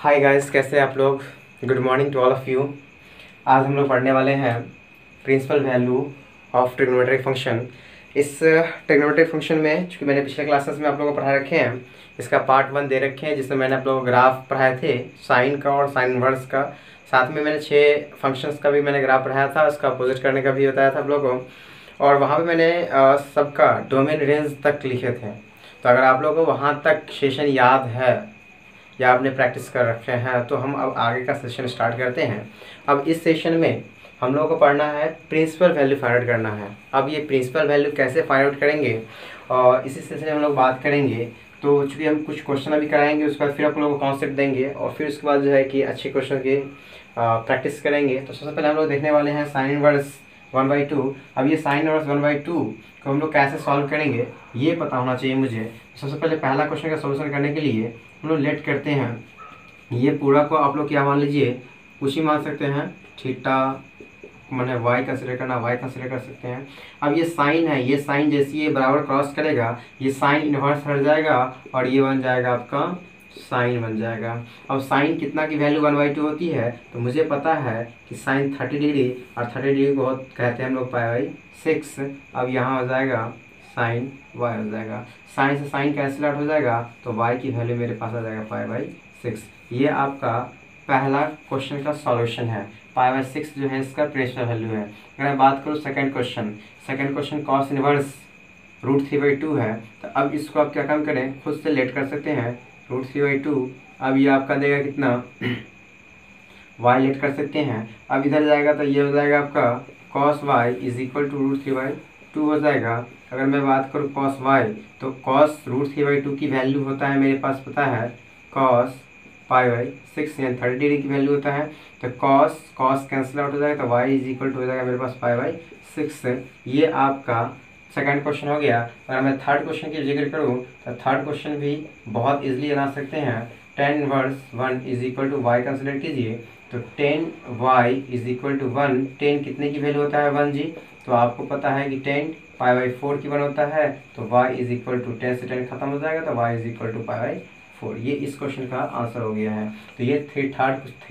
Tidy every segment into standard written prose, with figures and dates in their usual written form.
Hi guys, कैसे हैं आप लोग। Good morning to all of you. आज हम लोग पढ़ने वाले हैं principal value of trigonometric function. इस ट्रिग्नोमेट्रिक फंक्शन में, चूँकि मैंने पिछले क्लासेस में आप लोगों को पढ़ा रखे हैं, इसका पार्ट 1 दे रखे हैं जिसमें मैंने आप लोगों को ग्राफ पढ़ाए थे साइन का और साइन इनवर्स का। साथ में मैंने 6 फंक्शंस का भी मैंने ग्राफ पढ़ाया था, उसका अपोजिट करने का भी बताया था आप लोगों को। और वहाँ पर मैंने सबका डोमेन रेंज तक लिखे थे। तो अगर आप लोगों को वहाँ तक सेशन याद है या आपने प्रैक्टिस कर रखे हैं तो हम अब आगे का सेशन स्टार्ट करते हैं। अब इस सेशन में हम लोगों को पढ़ना है प्रिंसिपल वैल्यू फाइंड आउट करना है। अब ये प्रिंसिपल वैल्यू कैसे फाइंड आउट करेंगे और इसी सेशन में हम लोग बात करेंगे। तो चूँकि हम कुछ क्वेश्चन अभी कराएंगे, उसके बाद फिर आप लोगों को कॉन्सेप्ट देंगे और फिर उसके बाद जो है कि अच्छे क्वेश्चन की प्रैक्टिस करेंगे। तो सबसे पहले हम लोग देखने वाले हैं साइन इनवर्स 1/2। अब ये साइन इनवर्स 1/2 को हम लोग कैसे सॉल्व करेंगे ये पता होना चाहिए मुझे। सबसे पहले पहला क्वेश्चन का सॉल्यूशन करने के लिए हम लोग लेट करते हैं। ये पूरा को आप लोग क्या मान लीजिए, कुछ ही मान सकते हैं। थीटा मैंने वाई कंसिडर करना, वाई कंसिडर कर सकते हैं। अब ये साइन है, ये साइन जैसे ये बराबर क्रॉस करेगा ये साइन इनवर्स हट जाएगा और ये बन जाएगा आपका साइन बन जाएगा। अब साइन कितना की वैल्यू 1/2 होती है, तो मुझे पता है कि साइन 30 डिग्री और 30 डिग्री को कहते हैं हम लोग π/6। अब यहाँ हो जाएगा साइन वाई हो जाएगा, साइन से साइन कैंसिल आउट हो जाएगा तो वाई की वैल्यू मेरे पास आ जाएगा π/6। ये आपका पहला क्वेश्चन का सॉल्यूशन है। π/6 जो है इसका प्रिंसिपल वैल्यू है। अगर मैं बात करूँ सेकंड क्वेश्चन कॉस इनवर्स √3/2 है। तो अब इसको आप क्या काम करें, खुद से लेट कर सकते हैं। √3/2 अब ये आपका देगा कितना y लेट कर सकते हैं। अब इधर जाएगा तो ये हो जाएगा आपका cos y = √3/2 हो जाएगा। अगर मैं बात करूँ cos y तो cos √3/2 की वैल्यू होता है मेरे पास पता है cos π/6 यानी 30 डिग्री की वैल्यू होता है। तो cos कैंसिल आउट हो जाएगा तो y = हो जाएगा मेरे पास π/6। ये आपका सेकंड क्वेश्चन हो गया। अगर मैं थर्ड क्वेश्चन की जिक्र करूँ तो थर्ड क्वेश्चन भी बहुत इजीली बना सकते हैं। tan इनवर्स 1 = y कंसिडर कीजिए। तो tan y = 1, tan कितने की वैल्यू होता है 1 जी। तो आपको पता है कि tan π/4 की 1 होता है। तो y = 10 से 10 खत्म हो जाएगा तो y = π/4। ये इस क्वेश्चन का आंसर हो गया है। तो ये थ्री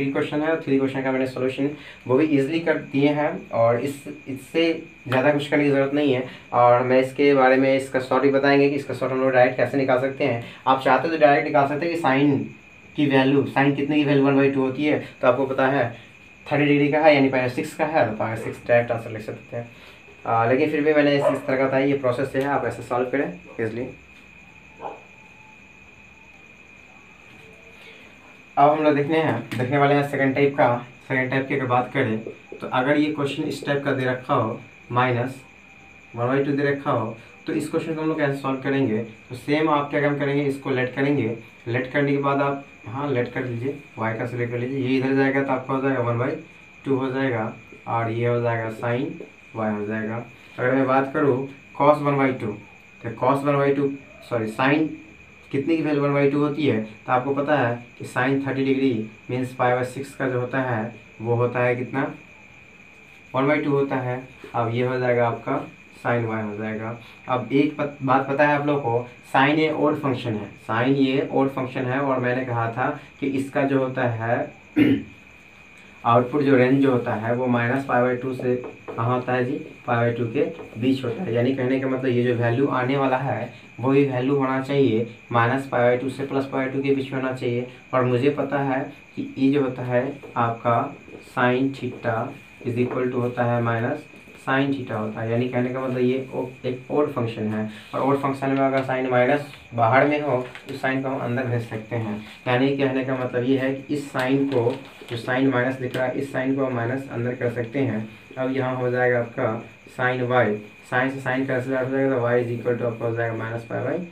क्वेश्चन है और 3 क्वेश्चन का मैंने सोल्यूशन वो भी इजीली कर दिए हैं और इससे ज़्यादा कुछ करने की ज़रूरत नहीं है। और मैं इसके बारे में इसका शॉर्ट भी बताएंगे कि इसका शॉर्ट हम लोग डायरेक्ट कैसे निकाल सकते हैं। आप चाहते तो डायरेक्ट निकाल सकते हैं कि साइन की वैल्यू, साइन कितने की वैल्यू 1/2 होती है। तो आपको पता है 30 डिग्री का है यानी π/6 का है, तो π/6 डायरेक्ट आंसर लिख सकते हैं। लेकिन फिर भी मैंने इस तरह का बताया, ये प्रोसेस से है, आप ऐसे सॉल्व करें इजली। अब हम लोग देखने वाले हैं सेकंड टाइप का। सेकंड टाइप की अगर बात करें तो अगर ये क्वेश्चन इस टाइप का दे रखा हो -1/2 दे रखा हो तो इस क्वेश्चन को हम लोग कैसे सॉल्व करेंगे। तो सेम आप क्या काम करेंगे, इसको लेट करेंगे। लेट करने के बाद आप लेट कर लीजिए, y का सिलेक्ट कर लीजिए। ये इधर जाएगा तो आपका हो जाएगा 1/2 हो जाएगा और ये हो जाएगा साइन y हो जाएगा। अगर मैं बात करूँ cos 1/2 तो cos 1/2 साइन कितने की वैल्यू 1/2 होती है। तो आपको पता है कि साइन 30 डिग्री मीन्स π/6 का जो होता है वो होता है कितना 1/2 होता है। अब ये हो जाएगा आपका साइन y हो जाएगा। अब एक बात पता है आप लोग को, साइन ये ओड फंक्शन है, साइन ये ओड फंक्शन है और मैंने कहा था कि इसका जो होता है आउटपुट जो रेंज जो होता है वो -π/2 से कहाँ होता है जी, π/2 के बीच होता है। यानी कहने का मतलब ये जो वैल्यू आने वाला है वही वैल्यू होना चाहिए -π/2 से +π/2 के बीच में होना चाहिए। और मुझे पता है कि ये जो होता है आपका साइन थीटा = होता है माइनस साइन थीटा होता है। यानी कहने का मतलब ये एक ओड फंक्शन है और ओड फंक्शन में अगर साइन माइनस बाहर में हो तो साइन को हम अंदर भेज सकते हैं। यानी कहने का मतलब ये है कि इस साइन को, जो साइन माइनस दिख रहा है, इस साइन को हम माइनस अंदर कर सकते हैं। अब यहाँ हो जाएगा आपका साइन वाई, साइन से साइन कैंसिल आउट हो जाएगा तो y = आपका हो जाएगा -π/6।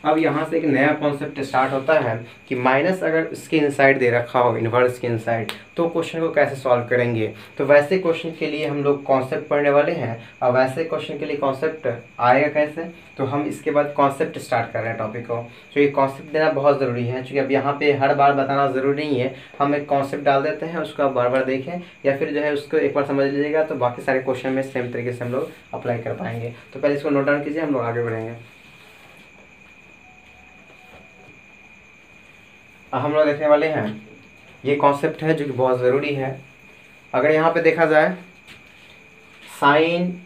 अब यहाँ से एक नया कॉन्सेप्ट स्टार्ट होता है कि माइनस अगर इसके इनसाइड दे रखा हो, इन्वर्स के इनसाइड, तो क्वेश्चन को कैसे सॉल्व करेंगे। तो वैसे क्वेश्चन के लिए हम लोग कॉन्सेप्ट पढ़ने वाले हैं और वैसे क्वेश्चन के लिए कॉन्सेप्ट आएगा कैसे, तो हम इसके बाद कॉन्सेप्ट स्टार्ट कर रहे हैं टॉपिक को। तो ये कॉन्सेप्ट देना बहुत ज़रूरी है, क्योंकि अब यहाँ पे हर बार बताना ज़रूरी नहीं है। हम एक कॉन्सेप्ट डाल देते हैं, उसको आप बार बार देखें या फिर जो है उसको एक बार समझ लीजिएगा तो बाकी सारे क्वेश्चन में सेम तरीके से हम लोग अप्लाई कर पाएंगे। तो पहले इसको नोट डाउन कीजिए, हम लोग आगे बढ़ेंगे। अब हम लोग देखने वाले हैं, ये कॉन्सेप्ट है जो कि बहुत ज़रूरी है। अगर यहाँ पे देखा जाए साइन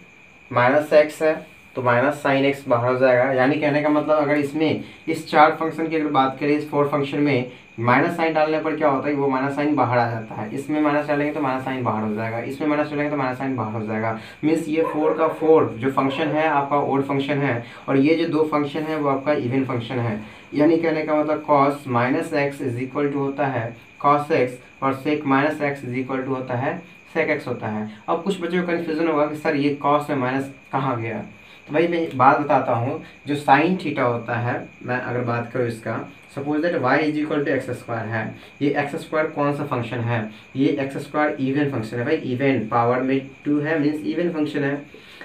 माइनस एक्स है तो माइनस साइन एक्स बाहर हो जाएगा। यानी कहने का मतलब अगर इसमें इस 4 फंक्शन की अगर बात करें, इस 4 फंक्शन में माइनस साइन डालने पर क्या होता है, वो माइनस साइन बाहर आ जाता है। इसमें माइनस डालेंगे तो माइनस साइन बाहर हो जाएगा, इसमें माइनस डालेंगे तो माइनस साइन बाहर हो जाएगा। मीन्स ये 4 का 4 जो फंक्शन है आपका ओड फंक्शन है, और ये जो 2 फंक्शन है वो आपका इवन फंक्शन है। यानी कहने का मतलब cos minus x is equal to होता है कॉस एक्स, और sec minus x is equal to होता है सेक एक्स होता है। अब कुछ बच्चों को कन्फ्यूजन होगा कि सर ये कॉस में माइनस कहाँ गया। तो भाई मैं बात बताता हूँ, जो साइन थीटा होता है, मैं अगर बात करूँ इसका, suppose that y is equal to x square है। ये एक्स स्क्वायर कौन सा फंक्शन है, ये एक्स स्क्वायर इवन फंक्शन है भाई, इवन पावर में 2 है, मीन्स इवन फंक्शन है।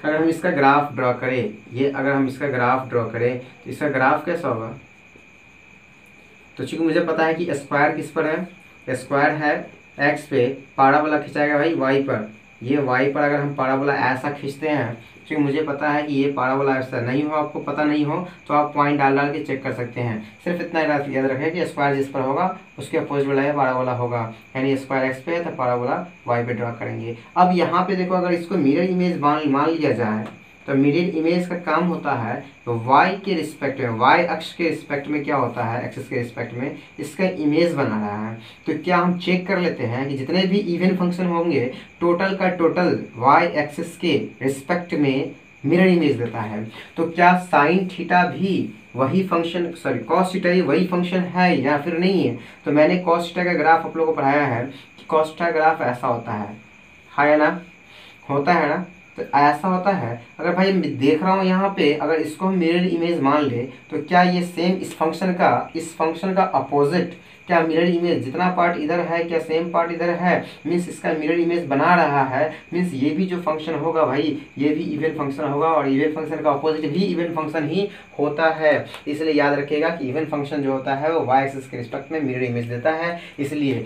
अगर हम इसका ग्राफ ड्रॉ करें, ये अगर हम इसका ग्राफ ड्रॉ करें तो इसका ग्राफ कैसा होगा, तो चूंकि मुझे पता है कि स्क्वायर किस पर है, स्क्वायर है एक्स पे, पाराबोला खिंचाएगा भाई वाई पर। ये वाई पर अगर हम पाराबोला ऐसा खींचते हैं, क्योंकि मुझे पता है कि ये पाराबोला ऐसा नहीं हो, आपको पता नहीं हो तो आप पॉइंट डाल डाल के चेक कर सकते हैं। सिर्फ इतना याद रखें कि स्क्वायर जिस पर होगा उसके अपोजिट वाला है पाराबोला होगा। यानी स्क्वायर एक्स पे है तो पाराबोला वाई पे ड्रॉ करेंगे। अब यहाँ पे देखो, अगर इसको मिरर इमेज मान लिया जाए तो मिरर इमेज का काम होता है तो y के रिस्पेक्ट में, y अक्ष के रिस्पेक्ट में क्या होता है, एक्सिस के रिस्पेक्ट में इसका इमेज बना रहा है। तो क्या हम चेक कर लेते हैं कि जितने भी इवन फंक्शन होंगे टोटल का टोटल y एक्सिस के रिस्पेक्ट में मिरर इमेज देता है। तो क्या साइन थीटा भी वही फंक्शन, सॉरी कॉस थीटा ही वही फंक्शन है या फिर नहीं है। तो मैंने कॉस थीटा का ग्राफ आप लोगों को पढ़ाया है कि कॉस थीटा ग्राफ ऐसा होता है ना, होता है ना, तो ऐसा होता है। अगर भाई मैं देख रहा हूँ यहाँ पे, अगर इसको हम मिरर इमेज मान ले तो क्या ये सेम इस फंक्शन का अपोजिट, क्या मिरर इमेज जितना पार्ट इधर है क्या सेम पार्ट इधर है, मीन्स इसका मिरर इमेज बना रहा है। मीन्स ये भी जो फंक्शन होगा भाई ये भी इवन फंक्शन होगा, और इवन फंक्शन का अपोजिट भी इवन फंक्शन ही होता है। इसलिए याद रखिएगा कि इवन फंक्शन जो होता है वो वाई एक्सिस के रिस्पेक्ट में मिरर इमेज देता है। इसलिए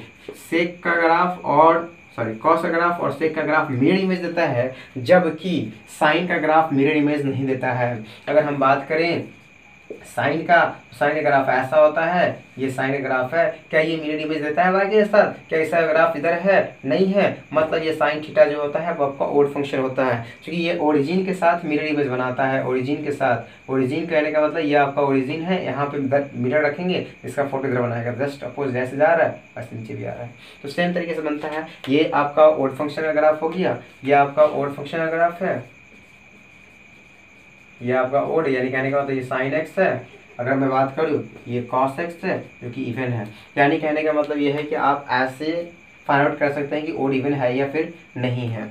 सेक का ग्राफ और कॉस का ग्राफ और सेक का ग्राफ मिरर इमेज देता है, जबकि साइन का ग्राफ मिरर इमेज नहीं देता है। अगर हम बात करें साइन का ग्राफ ऐसा होता है, ये साइन का ग्राफ है, क्या ये मिरर इमेज देता है वाई के साथ, क्या इसका ग्राफ इधर है, नहीं है। मतलब ये साइन थीटा जो होता है वो आपका ओड फंक्शन होता है, क्योंकि ये ओरिजिन के साथ मिरर इमेज बनाता है। ओरिजिन के साथ, ओरिजिन कहने का मतलब ये आपका ओरिजिन है, यहाँ पे मिरर रखेंगे, इसका फोटो इधर बनाएगा, जस्ट अपोज जैसे जा रहा है वैसे नीचे भी आ रहा है। तो सेम तरीके से बनता है। ये आपका ओड फंक्शन का ग्राफ हो गया, ये आपका ओड फंक्शन का ग्राफ है, ये आपका ओड, यानी कहने का मतलब ये साइन एक्स है। अगर मैं बात करूँ ये कॉस एक्स है जो कि इवन है। यानी कहने का मतलब ये है कि आप ऐसे फाइंड आउट कर सकते हैं कि ओड इवन है या फिर नहीं है।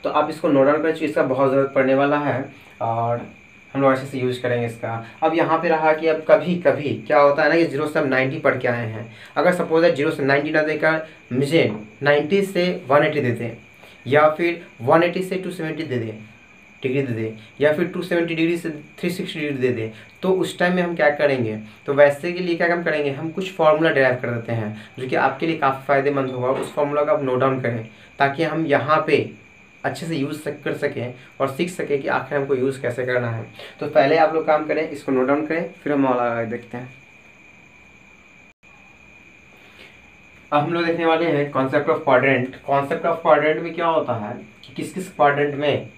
तो आप इसको नोट डाउन करें, इसका बहुत ज़रूरत पड़ने वाला है और हम लोग अच्छे से यूज़ करेंगे इसका। अब यहाँ पे रहा कि अब कभी कभी क्या होता है ना कि 0 से हम 90 पढ़ के आए हैं। अगर सपोज है 0 से 90 ना देकर मुझे 90 से 180 दे दें, या फिर 180 से 270 दे दें डिग्री दे दें, या फिर 270 डिग्री से 360 डिग्री दे दें, तो उस टाइम में हम क्या करेंगे। तो वैसे के लिए क्या काम करेंगे, हम कुछ फार्मूला डिराइव कर देते हैं जो कि आपके लिए काफ़ी फायदेमंद होगा। उस फार्मूला का आप नोट डाउन करें ताकि हम यहाँ पे अच्छे से यूज़ कर सकें और सीख सकें कि आखिर हमको यूज़ कैसे करना है। तो पहले आप लोग काम करें, इसको नोट डाउन करें, फिर हम वाला देखते हैं। अब हम लोग देखने वाले हैं concept of quadrant. Concept of quadrant में क्या होता है कि किस किस क्वाड्रेंट में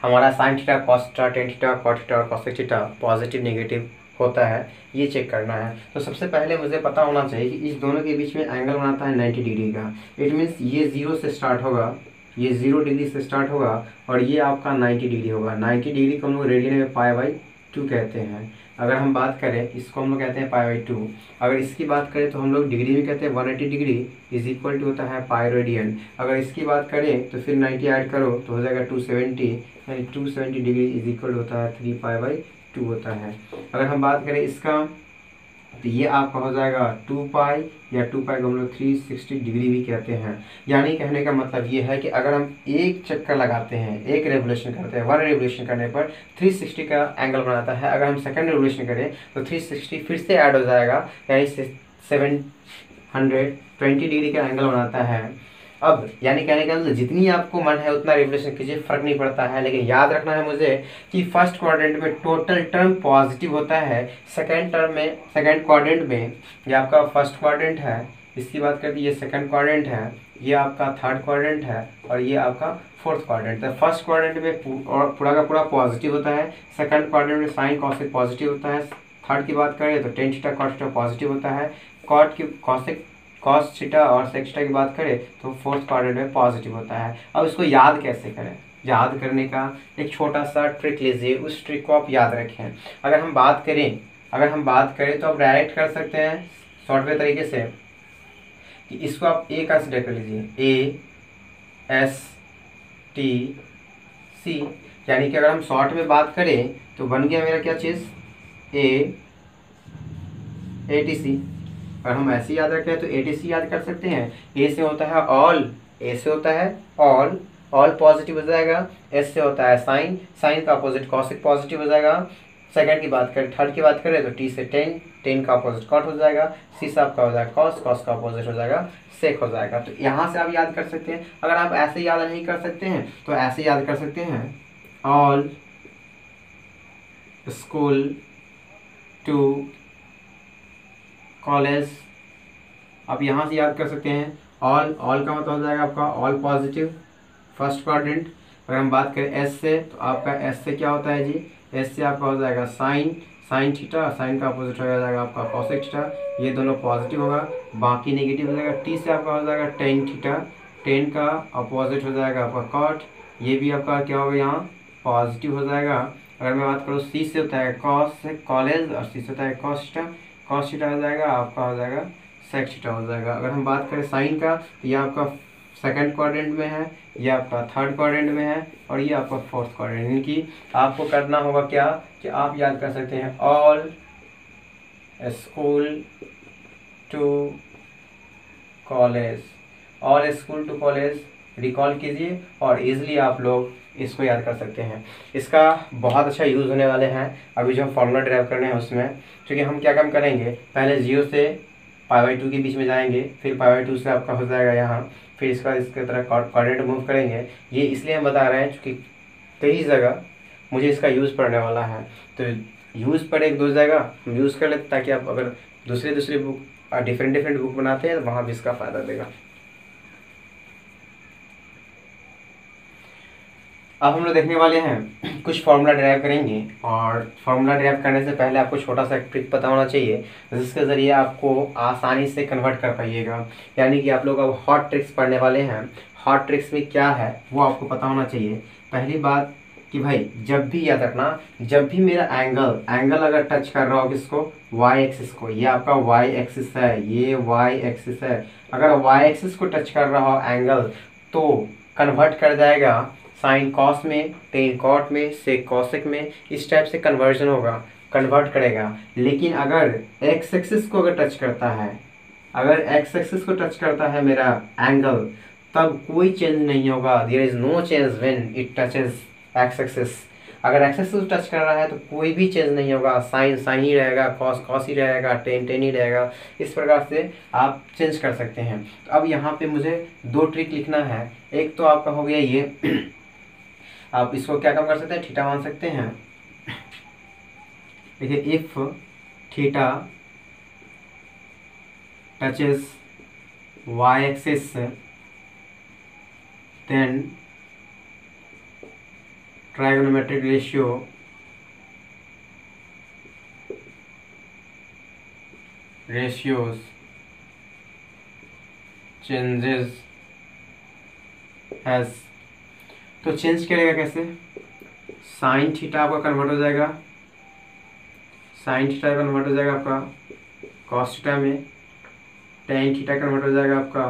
हमारा sine theta, cos theta, tan theta, cot theta और कॉसेक थीटा पॉजिटिव नेगेटिव होता है, ये चेक करना है। तो सबसे पहले मुझे पता होना चाहिए कि इस दोनों के बीच में एंगल बनाता है 90 डिग्री का। इट मीन्स ये 0 से स्टार्ट होगा, ये 0 डिग्री से स्टार्ट होगा और ये आपका 90 डिग्री होगा। 90 डिग्री को हम लोग रेडियन में π/2 कहते हैं। अगर हम बात करें इसको हम लोग कहते हैं π/2। अगर इसकी बात करें तो हम लोग डिग्री में कहते हैं 180 डिग्री इज इक्वल टू होता है पाई रेडियन। अगर इसकी बात करें तो फिर 90 ऐड करो तो हो जाएगा 270, यानी 270 डिग्री इज इक्वल होता है 3π/2 होता है। अगर हम बात करें इसका तो ये आपका हो जाएगा 2π, या 2π को हम लोग 360 डिग्री भी कहते हैं। यानी कहने का मतलब ये है कि अगर हम एक चक्कर लगाते हैं, एक रेवोल्यूशन करते हैं, 1 रेवोल्यूशन करने पर 360 का एंगल बनाता है। अगर हम सेकंड रेवोल्यूशन करें तो 360 फिर से ऐड हो जाएगा, यानी 720 डिग्री का एंगल बनाता है। अब यानी कहने का मतलब जितनी आपको मन है उतना रिवोल्यूशन कीजिए, फर्क नहीं पड़ता है, लेकिन याद रखना है मुझे कि फर्स्ट क्वाड्रेंट में टोटल टर्म पॉजिटिव होता है, सेकंड क्वाड्रेंट में, ये आपका फर्स्ट क्वाड्रेंट है, इसकी बात करते ये सेकंड क्वाड्रेंट है, ये आपका थर्ड क्वाड्रेंट है और ये आपका फोर्थ क्वाड्रेंट है। फर्स्ट क्वाड्रेंट में पूरा का पूरा पॉजिटिव होता है, सेकंड क्वाड्रेंट में साइन कॉसेक पॉजिटिव होता है, थर्ड की बात करें तो tan theta cos theta positive होता है, कॉट की कॉसेक कॉस थीटा और सेक थीटा की बात करें तो फोर्थ क्वाड्रेंट में पॉजिटिव होता है। अब इसको याद कैसे करें? याद करने का एक छोटा सा ट्रिक लीजिए, उस ट्रिक को आप याद रखें। अगर हम बात करें तो आप डायरेक्ट कर सकते हैं शॉर्टवे तरीके से कि इसको आप ए कंसिडर कर लीजिए, ASTC, यानी कि अगर हम शॉर्ट में बात करें तो बन गया मेरा क्या चीज़, ATC। अगर हम ऐसे याद रखें तो ATC याद कर सकते हैं। ए से होता है ऑल पॉजिटिव हो जाएगा, एस से होता है साइन का अपोजिट कॉसिक पॉजिटिव हो जाएगा, सेकंड की बात करें, थर्ड की बात करें तो टी से टेन का अपोजिट कॉट हो जाएगा, सी से आपका हो जाएगा कॉस का अपोजिट हो जाएगा सेक हो जाएगा। तो यहाँ से आप याद कर सकते हैं। अगर आप ऐसे याद नहीं कर सकते हैं तो ऐसे याद कर सकते हैं, ऑल स्कूल टू कॉलेज। आप यहाँ से याद कर सकते हैं ऑल का मतलब हो जाएगा आपका ऑल पॉजिटिव फर्स्ट क्वाड्रेंट। अगर हम बात करें एस से तो आपका एस से क्या होता है जी, एस से आपका हो जाएगा साइन थीटा, साइन का अपोजिट हो जाएगा आपका कॉसेक थीटा, ये दोनों पॉजिटिव होगा, बाकी नेगेटिव हो जाएगा। टी से आपका हो जाएगा टेन थीटा, टेन का अपोजिट हो जाएगा आपका कॉट, ये भी आपका क्या होगा यहाँ पॉजिटिव हो जाएगा। अगर मैं बात करूँ सी से होता है कॉलेज और सी से होता है कॉस थीटा हो जाएगा, आपका हो जाएगा सेक थीटा हो जाएगा। अगर हम बात करें साइन का तो ये आपका सेकंड क्वाड्रेंट में है, ये आपका थर्ड क्वाड्रेंट में है और ये आपका फोर्थ क्वाड्रेंट। यानी कि आपको करना होगा क्या कि आप याद कर सकते हैं all school to college, recall कीजिए और इजीली आप लोग इसको याद कर सकते हैं। इसका बहुत अच्छा यूज़ होने वाले हैं अभी जो हम फॉर्मूला ड्राइव करने हैं उसमें, क्योंकि हम क्या काम करेंगे, पहले 0 से π/2 के बीच में जाएंगे, फिर π/2 से आपका हो जाएगा यहाँ, फिर इसके तरह क्वाड्रेंट मूव करेंगे। ये इसलिए हम बता रहे हैं क्योंकि कई जगह मुझे इसका यूज़ पड़ने वाला है, तो यूज़ पड़े एक दो जगह हम यूज़ कर लेते ताकि आप अगर दूसरी बुक डिफरेंट बुक बनाते हैं तो वहाँ भी इसका फ़ायदा देगा। अब हम लोग देखने वाले हैं कुछ फार्मूला ड्राइव करेंगे, और फार्मूला ड्राइव करने से पहले आपको छोटा सा ट्रिक पता होना चाहिए जिसके ज़रिए आपको आसानी से कन्वर्ट कर पाइएगा। यानी कि आप लोग अब हॉट ट्रिक्स पढ़ने वाले हैं, हॉट ट्रिक्स में क्या है वो आपको पता होना चाहिए। पहली बात कि भाई जब भी याद रखना, जब भी मेरा एंगल अगर टच कर रहा हो किसको, वाई एक्सिस को, ये आपका वाई एक्सिस है, ये वाई एक्सिस है, अगर वाई एक्सिस को टच कर रहा हो एंगल तो कन्वर्ट कर जाएगा साइन कॉस में, टेन कॉट में, सेक कॉसेक में, इस टाइप से कन्वर्जन होगा, कन्वर्ट करेगा। लेकिन अगर एक्स एक्सिस को अगर टच करता है, अगर एक्स एक्सिस को टच करता है मेरा एंगल, तब कोई चेंज नहीं होगा, there is no change when it touches x axis. अगर एक्स एक्सिस टच कर रहा है तो कोई भी चेंज नहीं होगा, साइन ही रहेगा, कॉस ही रहेगा, टेन ही रहेगा। इस प्रकार से आप चेंज कर सकते हैं। तो अब यहाँ पे मुझे दो ट्रिक लिखना है। एक तो आपका हो गया ये आप इसको क्या काम कर सकते हैं, थीटा मान सकते हैं। देखिए if theta touches y axis then trigonometric ratios changes as, तो चेंज करेगा कैसे, साइन थीटा आपका कन्वर्ट हो जाएगा, आपका कॉस थीटा में, टेन थीटा कन्वर्ट हो जाएगा आपका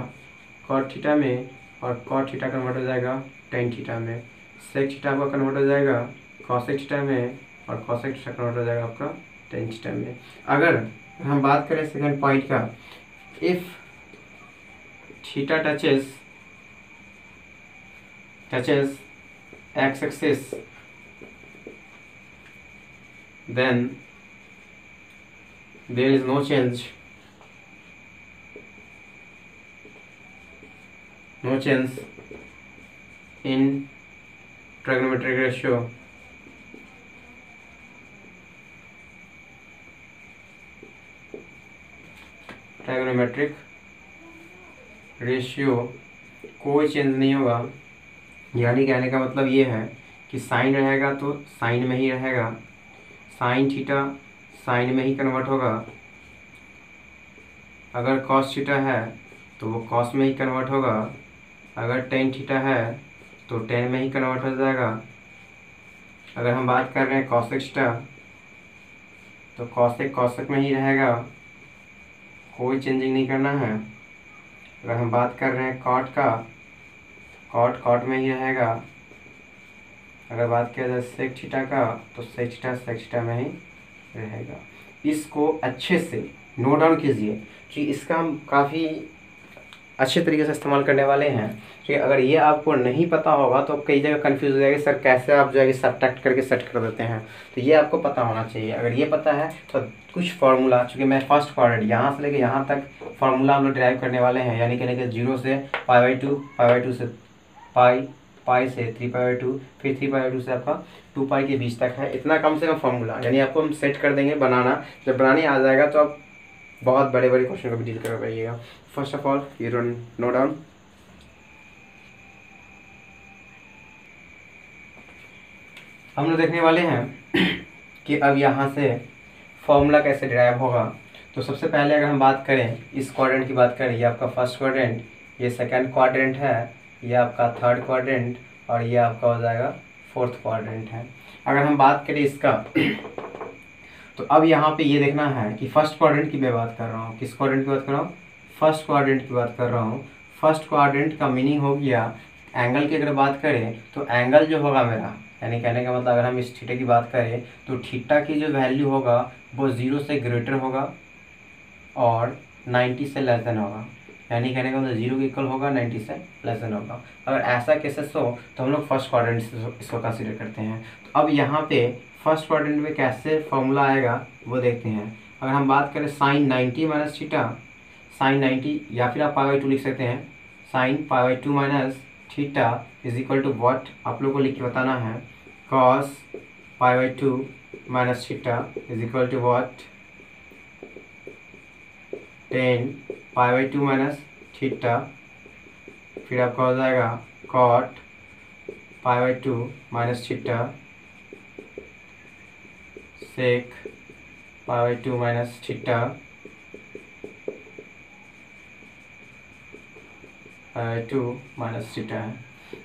कॉट थीटा में, और कॉट थीटा कन्वर्ट हो जाएगा टेन थीटा में, सेक थीटा आपका कन्वर्ट हो जाएगा कॉसेक थीटा में, और कॉसेक थीटा कन्वर्ट हो जाएगा आपका टेन थीटा में। अगर हम बात करें सेकंड पॉइंट का, if theta touches x axis then there is no change no change in trigonometric ratio कोई चेंज नहीं होगा। यानी कहने का मतलब ये है कि साइन रहेगा तो साइन में ही रहेगा, साइन थीटा साइन में ही कन्वर्ट होगा, अगर कॉस थीटा है तो वो कॉस में ही कन्वर्ट होगा, अगर टेन थीटा है तो टेन में ही कन्वर्ट हो जाएगा। अगर हम बात कर रहे हैं कॉसेक थीटा तो कॉसेक कॉसेक में ही रहेगा, कोई चेंजिंग नहीं करना है। अगर हम बात कर रहे हैं कॉट का, कॉट कॉट में ही रहेगा। अगर बात किया जाए सेक थीटा का तो सेक थीटा में ही रहेगा। इसको अच्छे से नोट डाउन कीजिए कि इसका हम काफ़ी अच्छे तरीके से इस्तेमाल करने वाले हैं। कि अगर ये आपको नहीं पता होगा तो कई जगह कंफ्यूज हो जाएगी, सर कैसे आप जो है सब्ट्रैक्ट करके सेट कर देते हैं, तो ये आपको पता होना चाहिए। अगर ये पता है तो कुछ फार्मूला, चूँकि मैं फर्स्ट क्वाड्रेंट यहाँ से लेके यहाँ तक फार्मूला हम लोग ड्राइव करने वाले हैं, यानी कि 0 से पाई/2 से पाई से 3π/2, फिर 3π/2 से आपका 2π के बीच तक है। इतना कम से कम फार्मूला यानी आपको हम सेट कर देंगे बनाना। जब बनाने आ जाएगा तो आप बहुत बड़े बड़े क्वेश्चन को भी डील कर पाइएगा। फर्स्ट ऑफ ऑल ये नोट डाउन। हम लोग देखने वाले हैं कि अब यहाँ से फॉर्मूला कैसे डिराइव होगा। तो सबसे पहले अगर हम बात करें इस क्वाड्रेंट की बात करें, ये आपका फर्स्ट क्वाड्रेंट, ये सेकंड क्वाड्रेंट है, ये आपका थर्ड क्वाड्रेंट और ये आपका हो जाएगा फोर्थ क्वाड्रेंट है। अगर हम बात करें इसका तो अब यहाँ पे ये देखना है कि फर्स्ट क्वाड्रेंट की मैं बात कर रहा हूँ। किस क्वाड्रेंट की बात कर रहा हूँ? फर्स्ट क्वाड्रेंट की बात कर रहा हूँ। फर्स्ट क्वाड्रेंट का मीनिंग हो गया एंगल की अगर बात करें तो एंगल जो होगा मेरा, यानी कहने का मतलब अगर हम इस थीटा की बात करें तो थीटा की जो वैल्यू होगा वो 0 से ग्रेटर होगा और 90 से लेस देन होगा। यानी कहने का मतलब 0 के इक्वल होगा, 90 से लेस देन होगा। अगर ऐसा केसेस हो तो हम लोग फर्स्ट क्वाड्रेंट इसको कंसीडर करते हैं। तो अब यहाँ पे फर्स्ट क्वाड्रेंट में कैसे फॉर्मूला आएगा वो देखते हैं। अगर हम बात करें साइन 90 माइनस थीटा, साइन 90 या फिर आप π/2 लिख सकते हैं, sine π/2 minus theta is equal to what, आप लोग को लिख के बताना है, cos π/2 minus theta is equal to what, tan π/2 minus theta, फिर आपका हो जाएगा cot π/2 minus theta sec π/2 minus theta π/2 minus theta है।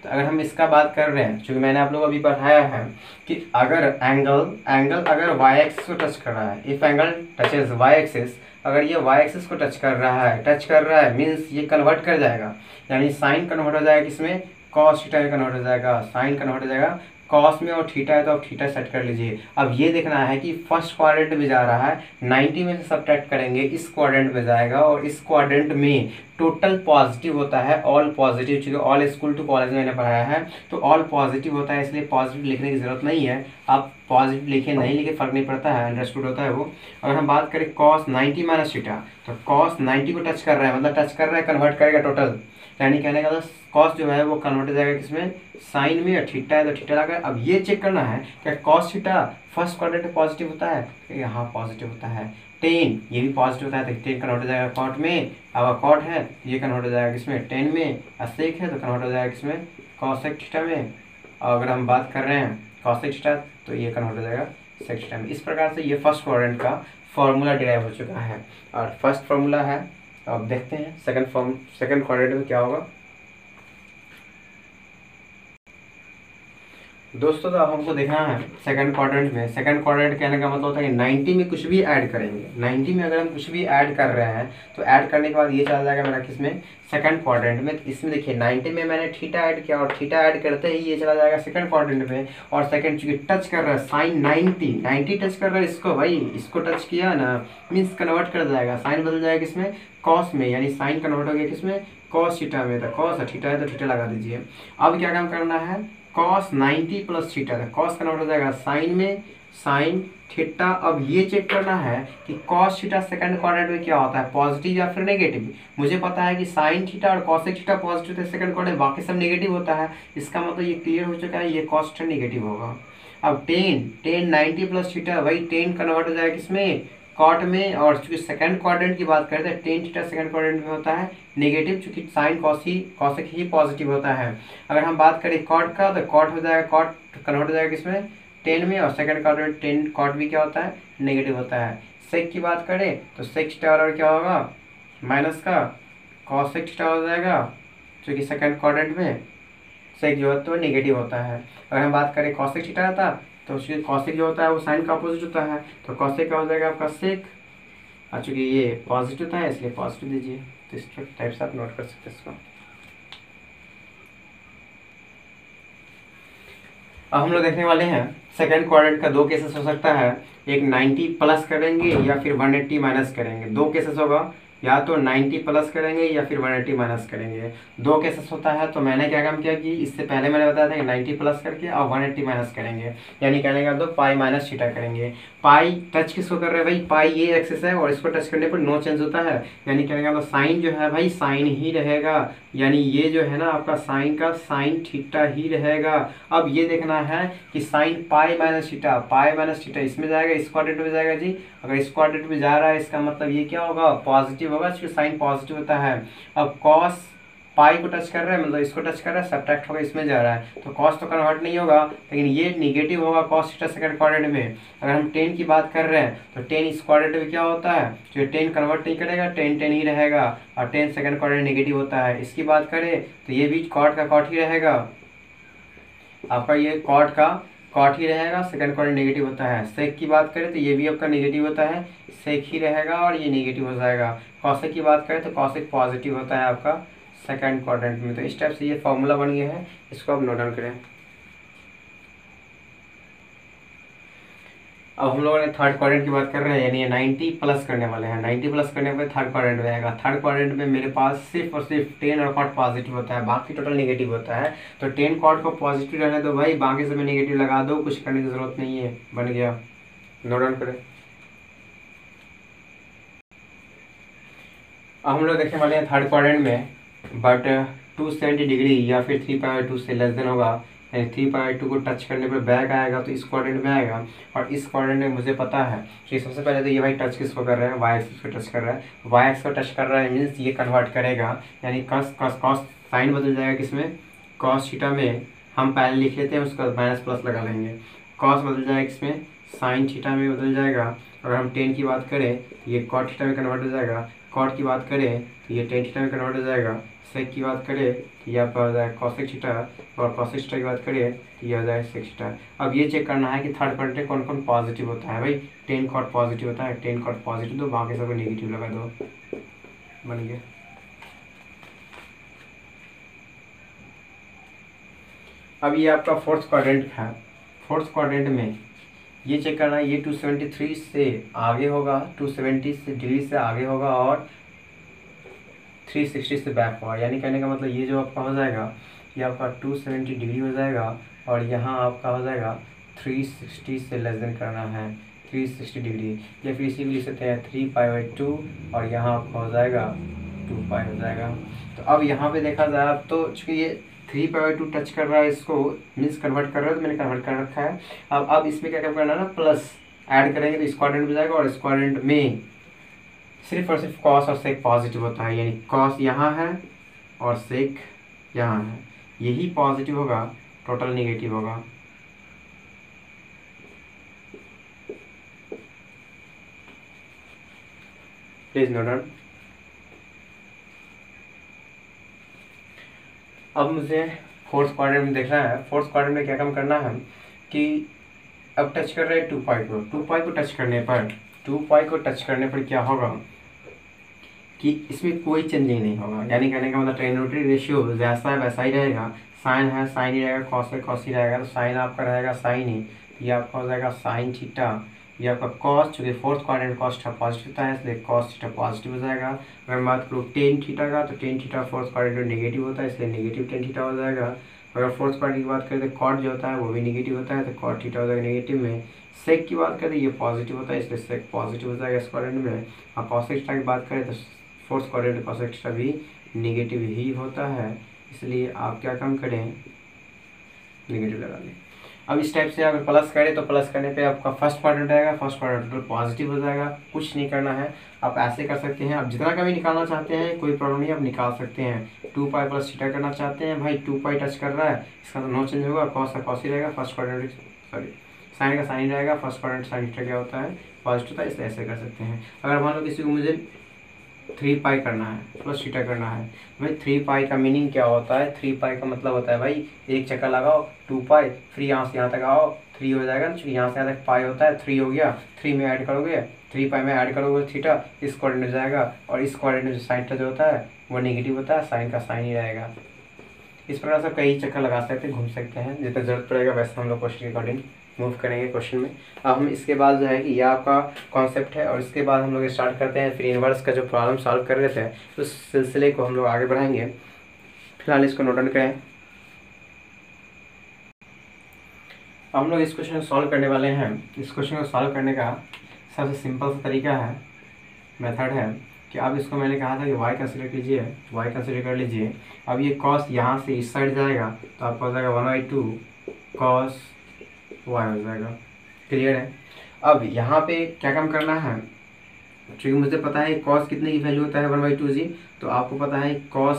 तो अगर हम इसका बात कर रहे हैं, चूँकि मैंने आप लोगों को अभी पढ़ाया है कि अगर एंगल अगर y एक्सिस को टच कर रहा है, if angle touches y axis, अगर ये y एक्सिस को टच कर रहा है मीन्स ये कन्वर्ट कर जाएगा, यानी साइन कन्वर्ट हो जाएगा किसमें, कॉस थीटा में कन्वर्ट हो जाएगा, साइन कन्वर्ट हो जाएगा कॉस में, और थीटा है तो आप थीटा सेट कर लीजिए। अब ये देखना है कि फर्स्ट क्वाड्रेंट में जा रहा है, 90 में से सब्ट्रैक्ट करेंगे इस क्वाड्रेंट में जाएगा, और इस क्वाड्रेंट में टोटल पॉजिटिव होता है, ऑल पॉजिटिव, चूँकि ऑल स्कूल टू कॉलेज में मैंने पढ़ाया है तो ऑल पॉजिटिव होता है, इसलिए पॉजिटिव लिखने की जरूरत नहीं है। आप पॉजिटिव लिखे नहीं लिखे फर्क नहीं पड़ता है, अंडरस्टूड होता है वो। अगर हम बात करें कॉस 90 माइनस थीटा, तो कॉस 90 को टच कर रहा है, मतलब टच कर रहा है, कन्वर्ट करेगा टोटल, यानी कहने का कॉस जो है वो कन्वर्ट हो जाएगा किसमें, साइन में, और थीटा है तो थीटा लगा। अब ये चेक करना है क्या कॉस थीटा फर्स्ट क्वाड्रेंट में पॉजिटिव होता है, यहाँ पॉजिटिव होता है, टेन ये भी पॉजिटिव होता है तो टेन कन्वर्ट हो जाएगा कॉट में, अब कॉट है ये कन्वर्ट हो जाएगा किसमें, टेन में, असेक है तो कन्वर्ट हो जाएगा किसमें, कॉसेक थीटा में, और अगर हम बात कर रहे हैं कॉसेक थीटा तो ये कन्वर्ट हो जाएगा सेक थीटा में। इस प्रकार से ये फर्स्ट क्वाड्रेंट का फॉर्मूला डिराइव हो चुका है, और फर्स्ट फार्मूला है। अब देखते हैं सेकंड क्वाड्रेंट में क्या होगा। दोस्तों तो अब हमको देखना है सेकंड क्वाड्रेंट में। सेकंड क्वाड्रेंट कहने का मतलब होता है कि 90 में कुछ भी ऐड करेंगे, 90 में अगर हम कुछ भी ऐड कर रहे हैं तो ऐड करने के बाद ये चला जाएगा मेरा किसमें, सेकंड क्वाड्रेंट में। इसमें देखिए 90 में मैंने थीटा ऐड किया, और थीटा ऐड करते ही ये चला जाएगा सेकंड क्वाड्रेंट में, और सेकंड चूंकि टच कर रहा है साइन 90 टच कर रहा है इसको, भाई इसको टच किया ना मीन्स कन्वर्ट कर जाएगा, साइन बदल जाएगा किसमें, कॉस में, यानी साइन कन्वर्ट हो गया किसमें, कॉस थीटा में, तो कॉस थीटा है तो थीटा लगा दीजिए। अब क्या काम करना है, कॉस 90 प्लस थीटा था, कॉस कन्वर्ट हो जाएगा साइन में, साइन थीटा। अब ये चेक करना है कि कॉस थीटा सेकंड क्वाड्रेंट में क्या होता है, पॉजिटिव या फिर नेगेटिव। मुझे पता है कि साइन थीटा और कॉसेक थीटा पॉजिटिव थे सेकंड क्वाड्रेंट, बाकी सब नेगेटिव होता है। इसका मतलब ये क्लियर हो चुका है, ये कॉस थीटा नेगेटिव होगा। अब टेन 90 प्लस थीटा, वही टेन कन्वर्ट हो जाएगा किसमें, कॉट में। और चूंकि सेकंड क्वाड्रेंट की बात करते हैं, टेन थीटा सेकंड क्वाड्रेंट में होता है नेगेटिव, चूंकि साइन कॉसेक ही पॉजिटिव होता है। अगर हम बात करें कॉट का, तो कॉट हो जाएगा, कॉट कन्वर्ट हो जाएगा किसमें, टेन में। और सेकंड क्वाड्रेंट टेन कॉट भी क्या होता है, नेगेटिव होता है। सेक की बात करें तो सेक थीटा और क्या होगा, माइनस का कॉसेक थीटा हो जाएगा, क्योंकि सेकंड क्वाड्रेंट में सेक जो है तो नेगेटिव होता है। अगर हम बात करें कॉसेक थीटा था, तो उसकी कॉसेक जो होता है वो साइन का अपोजिट होता है, तो कॉसेक क्या हो जाएगा आपका सेक। और चूंकि ये पॉजिटिव होता है इसलिए पॉजिटिव दीजिए। तो इस टाइप से आप नोट कर सकते हैं इसको। अब हम लोग देखने वाले हैं सेकंड क्वाड्रेंट का दो केसेस हो सकता है, एक 90 प्लस करेंगे या फिर 180 माइनस करेंगे। दो केसेस होगा, या तो 90 प्लस करेंगे या फिर 180 माइनस करेंगे। दो केसेस होता है। तो मैंने क्या काम किया कि इससे पहले मैंने बताया था कि 90 प्लस करके और 180 माइनस करेंगे, यानी कहने का तो पाई माइनस थीटा करेंगे। पाई टच किसको कर रहे हैं भाई, पाई ये एक्सिस है और इसको टच करने पर नो चेंज होता है, यानी कहने का तो साइन जो है भाई साइन ही रहेगा, यानी ये जो है ना आपका साइन का साइन थीटा ही रहेगा। अब ये देखना है कि साइन पाई माइनस थीटा इसमें जाएगा, इस क्वाड्रेंट में जाएगा जी। अगर इस क्वाड्रेंट में जा रहा है इसका मतलब ये क्या होगा, पॉजिटिव होगा, क्योंकि साइन पॉजिटिव होता है। अब कॉस पाई को टच कर रहा है, मतलब इसको टच कर रहा है, सब्ट्रैक्ट होगा, इसमें जा रहा है, तो कॉस तो कन्वर्ट नहीं होगा, लेकिन ये निगेटिव होगा कॉस थीटा सेकंड क्वाड्रेंट में। अगर हम टेन की बात कर रहे हैं तो टेन इस क्वाड्रेंट में क्या होता है, जो टेन कन्वर्ट नहीं करेगा, टेन टेन ही रहेगा, और टेन सेकंड क्वाड्रेंट नेगेटिव होता है। इसकी बात करें तो ये भी कॉट का कॉट ही रहेगा, आपका ये कॉट का कॉट ही रहेगा, सेकंड क्वाड्रेंट नेगेटिव होता है। सेक की बात करें तो ये भी आपका नेगेटिव होता है, सेक ही रहेगा और ये नेगेटिव हो जाएगा। कॉसेक की बात करें तो कॉसेक पॉजिटिव होता है आपका सेकंड क्वाड्रेंट में। तो इस टाइप से ये फॉर्मूला बन गया है, इसको आप नोट डाउन करें। अब हम लोगों ने थर्ड क्वाड्रेंट की बात कर रहे हैं, यानी ये 90 प्लस करने वाले हैं। 90 प्लस करने पे थर्ड क्वाड्रेंट में आएगा। थर्ड क्वाड्रेंट में मेरे पास सिर्फ और सिर्फ 10 और कॉट पॉजिटिव होता है, बाकी टोटल नेगेटिव होता है। तो 10 कॉट को पॉजिटिव रहने दो भाई, बाकी सब में नेगेटिव लगा दो, कुछ करने की जरूरत नहीं है, बन गया। नोट डाउन करें। अब हम लोग देखने वाले हैं थर्ड क्वाड्रेंट में, बट 270 डिग्री या फिर 3π/2 से लेस देन होगा, यानी 3π/2 को टच करने पर बैक आएगा तो इस क्वाड्रेंट में आएगा। और इस क्वाड्रेंट में मुझे पता है कि सबसे पहले तो ये भाई टच किसको कर रहा है, वाई एक्सिस को टच कर रहा है। वाई एक्सिस को टच कर रहा है मीन्स ये कन्वर्ट करेगा, यानी कॉस साइन बदल जाएगा किसमें, कॉस थीटा में। हम पहले लिख लेते हैं, उसका माइनस प्लस लगा लेंगे। कॉस बदल जाएगा किसमें, साइन थीटा में बदल जाएगा। अगर हम टेन की बात करें तो ये कॉट थीटा में कन्वर्ट हो जाएगा। कॉट की बात करें तो ये टेन थीटा में कन्वर्ट हो जाएगा। सेक की बात करें तो ये आपका हो जाएगा कॉसेक थीटा, और कॉसेक थीटा की बात करें तो ये हो जाएगा सेक थीटा। अब ये चेक करना है कि थर्ड क्वाड्रेंट में कौन कौन पॉजिटिव होता है। भाई 10 कॉट पॉजिटिव होता है, 10 कॉट पॉजिटिव दो, बाकी सबको नेगेटिव लगा दो, बन गया। अब ये आपका फोर्थ क्वाड्रेंट है। फोर्थ क्वाड्रेंट में ये चेक करना है, ये 273 से आगे होगा, 270 डिग्री से आगे होगा, और 360 से बैक होगा। यानी कहने का मतलब ये जो आपका हो जाएगा, ये आपका 270 डिग्री हो जाएगा, और यहाँ आपका हो जाएगा 360 से लेस देन करना है, 360 डिग्री। या फिर इसी लिख सकते हैं 3π/2, और यहाँ आपका हो जाएगा 2π हो जाएगा। तो अब यहाँ पे देखा जाए, अब तो चूँकि ये 3π/2 टच कर रहा है, इसको मीन्स कन्वर्ट कर रहा है, तो मैंने कन्वर्ट कर रखा है। अब इसमें क्या करना है ना, प्लस ऐड करेंगे तो इस क्वाड्रेंट में जाएगा, और इस क्वाड्रेंट में सिर्फ और सिर्फ कॉस और सेक पॉजिटिव होता है, यानी कॉस यहाँ है और सेक यहाँ है, यही पॉजिटिव होगा, टोटल नेगेटिव होगा। Please note down. अब मुझे फोर्थ क्वाड्रेंट में देखना है। फोर्थ क्वाड्रेंट में क्या काम करना है कि अब टच कर रहे हैं 2π को। 2π को टच करने पर, 2π को टच करने पर क्या होगा कि इसमें कोई चेंजिंग नहीं होगा, यानी कहने का मतलब ट्रिग्नोमेट्री रेशियो जैसा है वैसा ही रहेगा। साइन है साइन ही रहेगा, कॉस है कॉस ही रहेगा, तो साइन आपका रहेगा साइन ही, ये आपका हो जाएगा साइन थीटा। ये आपका कॉस, चूँकि fourth quadrant cos theta positive था, इसलिए कॉस थीटा पॉजिटिव हो जाएगा। अगर मैं बात करूँ टेन थीटा का, तो टेन थीटा फोर्थ क्वाड्रेंट में नेगेटिव होता है, इसलिए नेगेटिव टेन थीटा हो जाएगा। अगर फोर्थ क्वाड्रेंट की बात करें तो कॉट जो होता है वो भी निगेटिव होता है, तो कॉट थीटा हो जाएगा नेगेटिव में। सेक की बात करें ये पॉजिटिव होता है, इसलिए सेक पॉजिटिव हो जाएगा इस क्वाड्रेंट में। और कॉसेक थीटा की बात करें तो फोर्थ क्वाड्रेंट कॉसेक थीटा भी निगेटिव ही होता है, इसलिए आप क्या काम करें, निगेटिव लगा लें। अब इस टाइप से अगर प्लस करें तो प्लस करने पे आपका फर्स्ट क्वाड्रेंट आएगा, फर्स्ट क्वाड्रेंट टोटल पॉजिटिव हो जाएगा। कुछ नहीं करना है, आप ऐसे कर सकते हैं, आप जितना का भी निकालना चाहते हैं कोई प्रॉब्लम नहीं, आप निकाल सकते हैं। 2 पाई प्लस थीटा करना चाहते हैं भाई, 2 पाई टच कर रहा है, इसका तो नो चेंज होगा, कॉस का कॉस ही रहेगा, फर्स्ट क्वाड्रेंट सॉरी साइन का साइन रहेगा, फर्स्ट क्वाड्रेंट साइन थीटा क्या होता है, पॉजिटिव होता है, इसलिए ऐसे कर सकते हैं। अगर मान लो किसी को मुझे 3 पाई करना है प्लस थीटा करना है, भाई 3 पाई का मीनिंग क्या होता है, 3 पाई का मतलब होता है भाई एक चक्कर लगाओ 2 पाई, फिर यहाँ से यहाँ तक आओ 3 हो जाएगा ना, यहाँ से यहाँ तक पाई होता है 3 हो गया, 3 में ऐड करोगे 3 पाई में ऐड करोगे थीटा, इस कोऑर्डिनेट जाएगा, और इस कोऑर्डिनेट जो साइन का जो होता है वो नेगेटिव होता है, साइन का साइन ही रहेगा। इस प्रकार से कई चक्कर लगा सकते हैं, घूम सकते हैं, जितना जरूरत पड़ेगा वैसे हम लोग क्वेश्चन के अकॉर्डिंग मूव करेंगे क्वेश्चन में। अब हम इसके बाद जो है कि यह आपका कॉन्सेप्ट है, और इसके बाद हम लोग स्टार्ट करते हैं फिर इन्वर्स का जो प्रॉब्लम सॉल्व कर रहे थे उस सिलसिले को हम लोग आगे बढ़ाएंगे। फिलहाल इसको नोट डाउन करें। अब हम लोग इस क्वेश्चन को सॉल्व करने वाले हैं। इस क्वेश्चन को सॉल्व करने का सबसे सिंपल सा तरीका है, मेथड है कि अब इसको मैंने कहा था कि y कंसिडर कीजिए, y कंसिडर कर लीजिए। अब ये cos यहाँ से इस साइड जाएगा तो आपका हो जाएगा 1/2 cos y हो जाएगा। क्लियर है। अब यहाँ पे क्या काम करना है, क्योंकि मुझे पता है cos कितने की वैल्यू होता है 1/2 जी, तो आपको पता है cos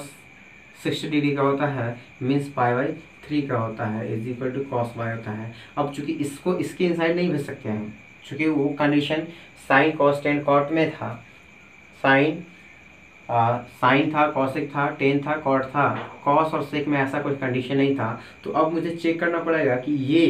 60 डिग्री का होता है, मीन्स π/3 का होता है, is equal to cos y होता है। अब चूंकि इसको इसके इनसाइड नहीं भेज सकते हैं, चूँकि वो condition sine cos tan cot में था, साइन था, कॉसेक था, टेन था, कॉट था, कॉस और सेक में ऐसा कोई कंडीशन नहीं था। तो अब मुझे चेक करना पड़ेगा कि ये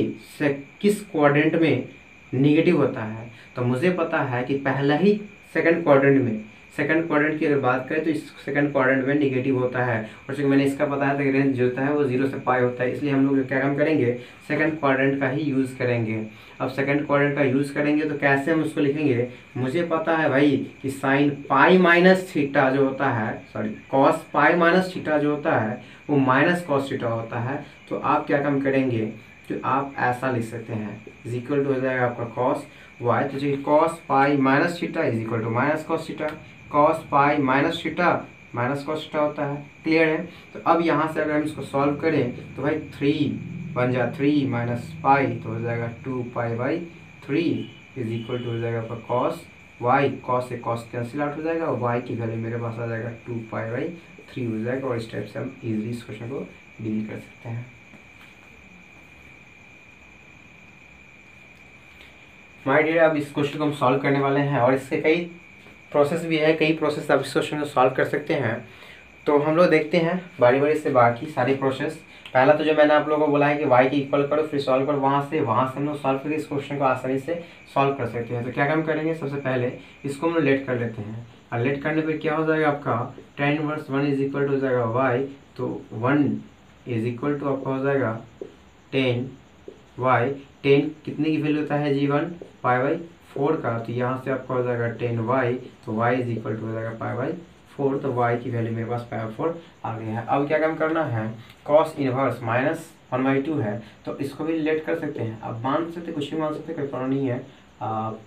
किस क्वाड्रेंट में निगेटिव होता है। तो मुझे पता है कि पहला ही सेकंड क्वाड्रेंट में, सेकंड क्वाड्रेंट की अगर बात करें तो इस सेकंड क्वाड्रेंट में निगेटिव होता है, और चूँकि मैंने इसका बताया था कि रेंज जो होता है वो 0 से पाई होता है, इसलिए हम लोग क्या काम करेंगे, सेकंड क्वाड्रेंट का ही यूज़ करेंगे। अब सेकंड क्वाड्रेंट का यूज़ करेंगे तो कैसे हम उसको लिखेंगे, मुझे पता है भाई कि साइन पाई माइनस थीटा जो होता है, sorry cos pi minus theta जो होता है वो माइनस कॉस थीटा होता है। तो आप क्या काम करेंगे, तो आप ऐसा लिख सकते हैं, इज इक्वल टू हो जाएगा आपका कॉस वाई, तो जी cos pi minus theta is equal to minus cos theta, cos pi minus theta minus cos theta होता है। क्लियर है। तो अब यहाँ से अगर हम इसको सॉल्व करें तो भाई 3 बन जा 3 माइनस पाई, तो हो जाएगा 2π/3 इज इक्वल टू हो जाएगा आपका कॉस वाई, कॉस से कॉस कैंसिल आउट हो जाएगा, और वाई की वैल्यू मेरे पास आ जाएगा 2π/3 हो जाएगा, और इस टाइप से हम इजीली इस क्वेश्चन को डील कर सकते हैं। माय डियर, अब इस क्वेश्चन को हम सॉल्व करने वाले हैं, और इसके कई प्रोसेस भी है, कई प्रोसेस आप इस क्वेश्चन को सॉल्व कर सकते हैं। तो हम लोग देखते हैं बारी बारी से बाकी सारे प्रोसेस। पहला तो जो मैंने आप लोगों को बोला है कि y की इक्वल करो फिर सॉल्व करो, वहाँ से हम लोग सॉल्व करके इस क्वेश्चन को आसानी से सॉल्व कर सकते हैं। तो क्या काम करेंगे, सबसे पहले इसको हम लोग लेट कर लेते हैं, और लेट करने पर क्या हो जाएगा आपका tan inverse 1 is equal to हो जाएगा y, तो 1 इज इक्वल टू आपका हो जाएगा tan y, tan कितने की वैल्यू होता है जी 1 π/4 का, तो यहाँ से आपका हो जाएगा tan y, तो y इज इक्वल टू हो जाएगा π/4, तो y की वैल्यू मेरे पास π/4 आ गया है। अब क्या काम करना है, cos इनवर्स माइनस 1/2 है, तो इसको भी रिलेट कर सकते हैं। अब मान सकते, कुछ भी मान सकते, कोई प्रॉब्लम नहीं है। आप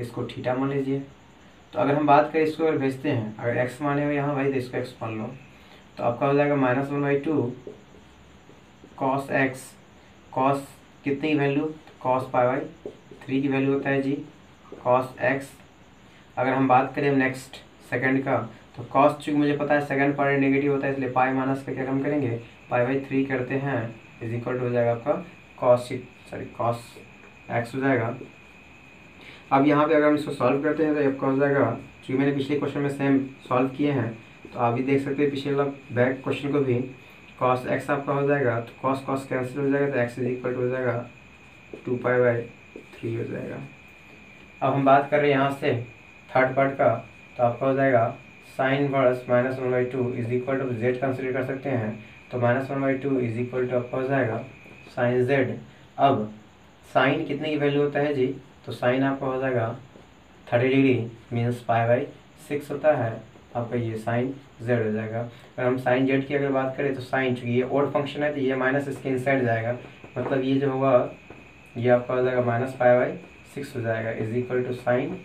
इसको थीटा मान लीजिए। तो अगर हम बात करें इसको अगर भेजते हैं, अगर x माने हो यहाँ भाई तो इसको x मान लो, तो आपका हो जाएगा -1/2 cos x, cos कितनी की वैल्यू, cos π/3 की वैल्यू होता है जी cos x। अगर हम बात करें नेक्स्ट सेकंड का, तो cos चूँकि मुझे पता है सेकंड पार्ट नेगेटिव होता है, इसलिए पाई माइनस का क्या हम करेंगे, π/3 करते हैं, इज इक्वल टू हो जाएगा आपका cos x हो जाएगा। अब यहाँ पे अगर हम इसको सॉल्व करते हैं तो आपका हो जाएगा, क्योंकि मैंने पिछले क्वेश्चन में सेम सॉल्व किए हैं, तो आप भी देख सकते हैं पिछले वाला बैक क्वेश्चन को भी, cos x आपका हो जाएगा, तो cos कैंसिल हो जाएगा, तो x इज इक्वल टू हो जाएगा 2π/3 हो जाएगा। अब हम बात कर रहे हैं यहाँ से थर्ड पार्ट का, तो आपका हो जाएगा sine inverse -1/2 is equal to z consider कर सकते हैं, तो -1/2 इज इक्वल टू आपका हो जाएगा साइन z। अब साइन कितने की वैल्यू होता है जी, तो साइन आपका हो जाएगा 30 डिग्री मीन्स π/6 होता है, आपका ये साइन जेड हो जाएगा। अगर हम साइन जेड की अगर बात करें तो साइन, चूँकि ये ओड फंक्शन है तो ये माइनस इसके इनसाइड जाएगा, मतलब ये जो होगा ये आपका हो जाएगा -π/6 हो जाएगा, is equal to sine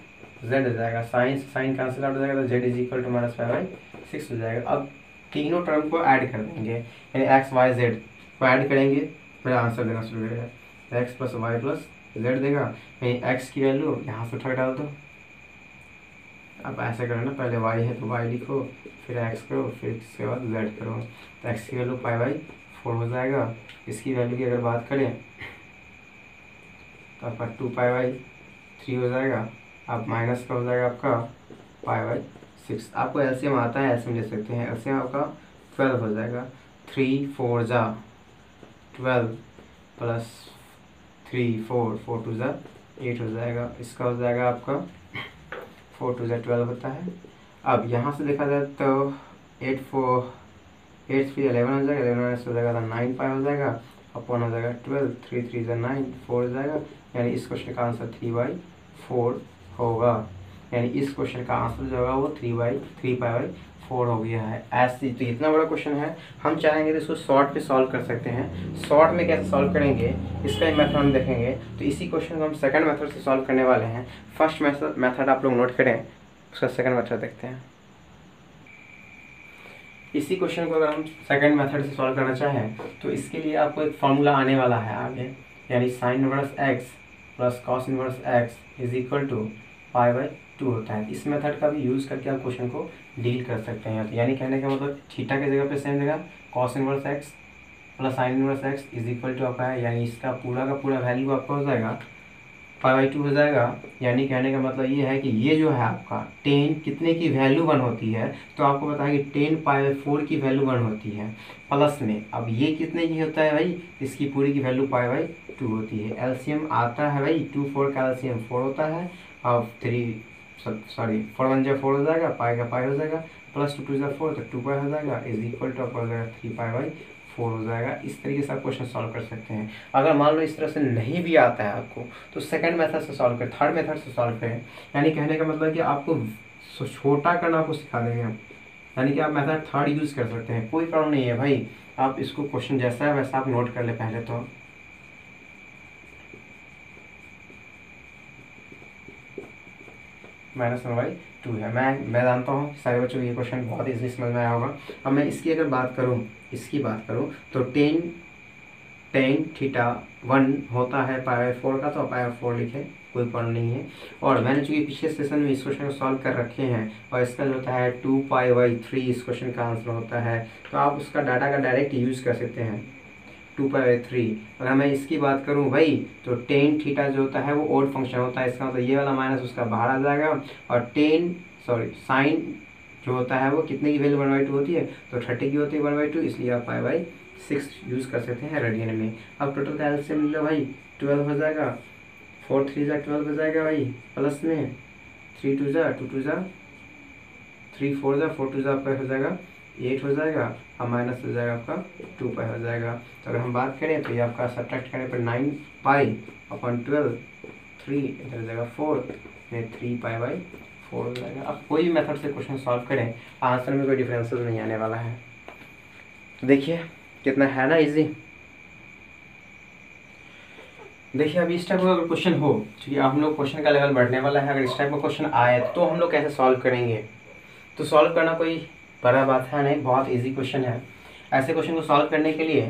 z हो जाएगा। साइन साइन कैंसिल आउट हो जाएगा तो जेड इज इक्वल टू -π/6 हो जाएगा। अब तीनों टर्म को ऐड कर देंगे, यानी एक्स वाई जेड को ऐड करेंगे, फिर आंसर देना शुरू करेगा। X plus y plus z देगा, यानी एक्स की वैल्यू यहाँ से उठा डाल दो। अब ऐसे करो ना, पहले y है तो y लिखो, फिर x करो, फिर इसके बाद z करो, तो x की वैल्यू π/4 हो जाएगा। इसकी वैल्यू की अगर बात करें तो आपका 2π/3 हो जाएगा। अब माइनस का हो जाएगा आपका π/6। आपको एलसीएम आता है, एलसीएम ले सकते हैं। एलसीएम आपका 12 हो जाएगा। 3 4 जा 12 प्लस 3 4 4 2 जा 8 हो जाएगा। इसका हो जाएगा आपका 4 2 12 होता है। अब यहाँ से देखा जाए तो 8 3 11 हो जाएगा, 11 हो जाएगा तो 9π हो जाएगा, अपॉन हो जाएगा 12, 3 3 9 4 हो जाएगा, यानी इस क्वेश्चन का आंसर 3/4 होगा। यानी इस क्वेश्चन का आंसर जो होगा वो 3/4 हो गया है। ऐसे तो इतना बड़ा क्वेश्चन है, हम चाहेंगे तो इसको शॉर्ट में सॉल्व कर सकते हैं। शॉर्ट में कैसे सॉल्व करेंगे इसका एक मेथड हम देखेंगे। तो इसी क्वेश्चन को हम सेकंड मेथड से सॉल्व करने वाले हैं। फर्स्ट मेथड आप लोग नोट करें, उसका सेकंड मेथड देखते हैं। इसी क्वेश्चन को अगर हम सेकंड मेथड से सॉल्व करना चाहें तो इसके लिए आपको एक फार्मूला आने वाला है आगे, यानी sine inverse x plus cos inverse x is equal to π/2 होता है। इस मेथड का भी यूज़ करके आप क्वेश्चन को डील कर सकते हैं। तो यानी कहने का मतलब थीटा की जगह पे सेम जगह cos inverse x plus sine inverse x is equal to आपका है, यानी इसका पूरा का पूरा वैल्यू आपका हो जाएगा π/2 हो जाएगा। यानी कहने का मतलब ये है कि ये जो है आपका 10 कितने की वैल्यू 1 होती है, तो आपको बताया कि 10 π/4 की वैल्यू 1 होती है प्लस में। अब ये कितने की होता है भाई, इसकी पूरी की वैल्यू π/2 होती है। एलसीएम आता है भाई 2 4 का एलसीएम 4 होता है। अब 4 1 जा 4 हो जाएगा, पाई का पाई हो जाएगा, प्लस 2 2 जा 4 तो 2π हो जाएगा, इज इक्वल टू आपका हो जाएगा 3π/4 हो जाएगा। इस तरीके से आप क्वेश्चन सॉल्व कर सकते हैं। अगर मान लो इस तरह से नहीं भी आता है आपको तो सेकंड मेथड से सॉल्व करें, थर्ड मेथड से सॉल्व करें। यानी कहने का मतलब कि आपको छोटा करना आपको सिखा देंगे हम, यानी कि आप मेथड थर्ड यूज़ कर सकते हैं, कोई प्रॉब्लम नहीं है भाई। आप इसको क्वेश्चन जैसा है वैसा आप नोट कर ले पहले तो। -1/2 है। मैं जानता हूँ सारे बच्चों को ये क्वेश्चन बहुत ईजी समझ में आया होगा। अब मैं इसकी अगर बात करूँ तो टेन थीटा 1 होता है π/4 का, तो π/4 लिखें, कोई प्रॉब्लम नहीं है। और मैंने चूँकि पिछले सेशन में इस क्वेश्चन को सॉल्व कर रखे हैं और इसका जो होता है 2π/3 इस क्वेश्चन का आंसर होता है, तो आप उसका डाटा का डायरेक्ट यूज़ कर सकते हैं 2π/3। अगर मैं इसकी बात करूं भाई तो टेन थीटा जो होता है वो ओड फंक्शन होता है, इसका मतलब ये वाला माइनस उसका बाहर आ जाएगा। और साइन जो होता है वो कितने की वैल्यू 1/2 होती है, तो 30 की होती है 1/2, इसलिए आप π/6 यूज़ कर सकते हैं रेडियन में। अब टोटल का एलसीएम मिल लो भाई 12 हो जाएगा, 4 3 जा 12 हो जाएगा भाई, प्लस में 3 2 जा 2 2 जा 3 4 जा 4 2 जा आपका हो जाएगा 8 हो जाएगा, और माइनस हो जाएगा आपका 2π हो जाएगा। तो अगर हम बात करें तो ये आपका सब्ट्रैक्ट करने पर 9π/12 3 इधर हो जाएगा 4 में 3π/4 हो जाएगा। अब कोई भी मेथड से क्वेश्चन सॉल्व करें आंसर में कोई डिफरेंसेस नहीं आने वाला है। तो देखिए कितना है ना इजी। देखिए अभी इस टाइप का अगर क्वेश्चन हो, क्योंकि हम लोग क्वेश्चन का लेवल बढ़ने वाला है, अगर इस टाइप का क्वेश्चन आए तो हम लोग कैसे सॉल्व करेंगे। तो सॉल्व करना कोई बड़ा बात है नहीं, बहुत इजी क्वेश्चन है। ऐसे क्वेश्चन को सॉल्व करने के लिए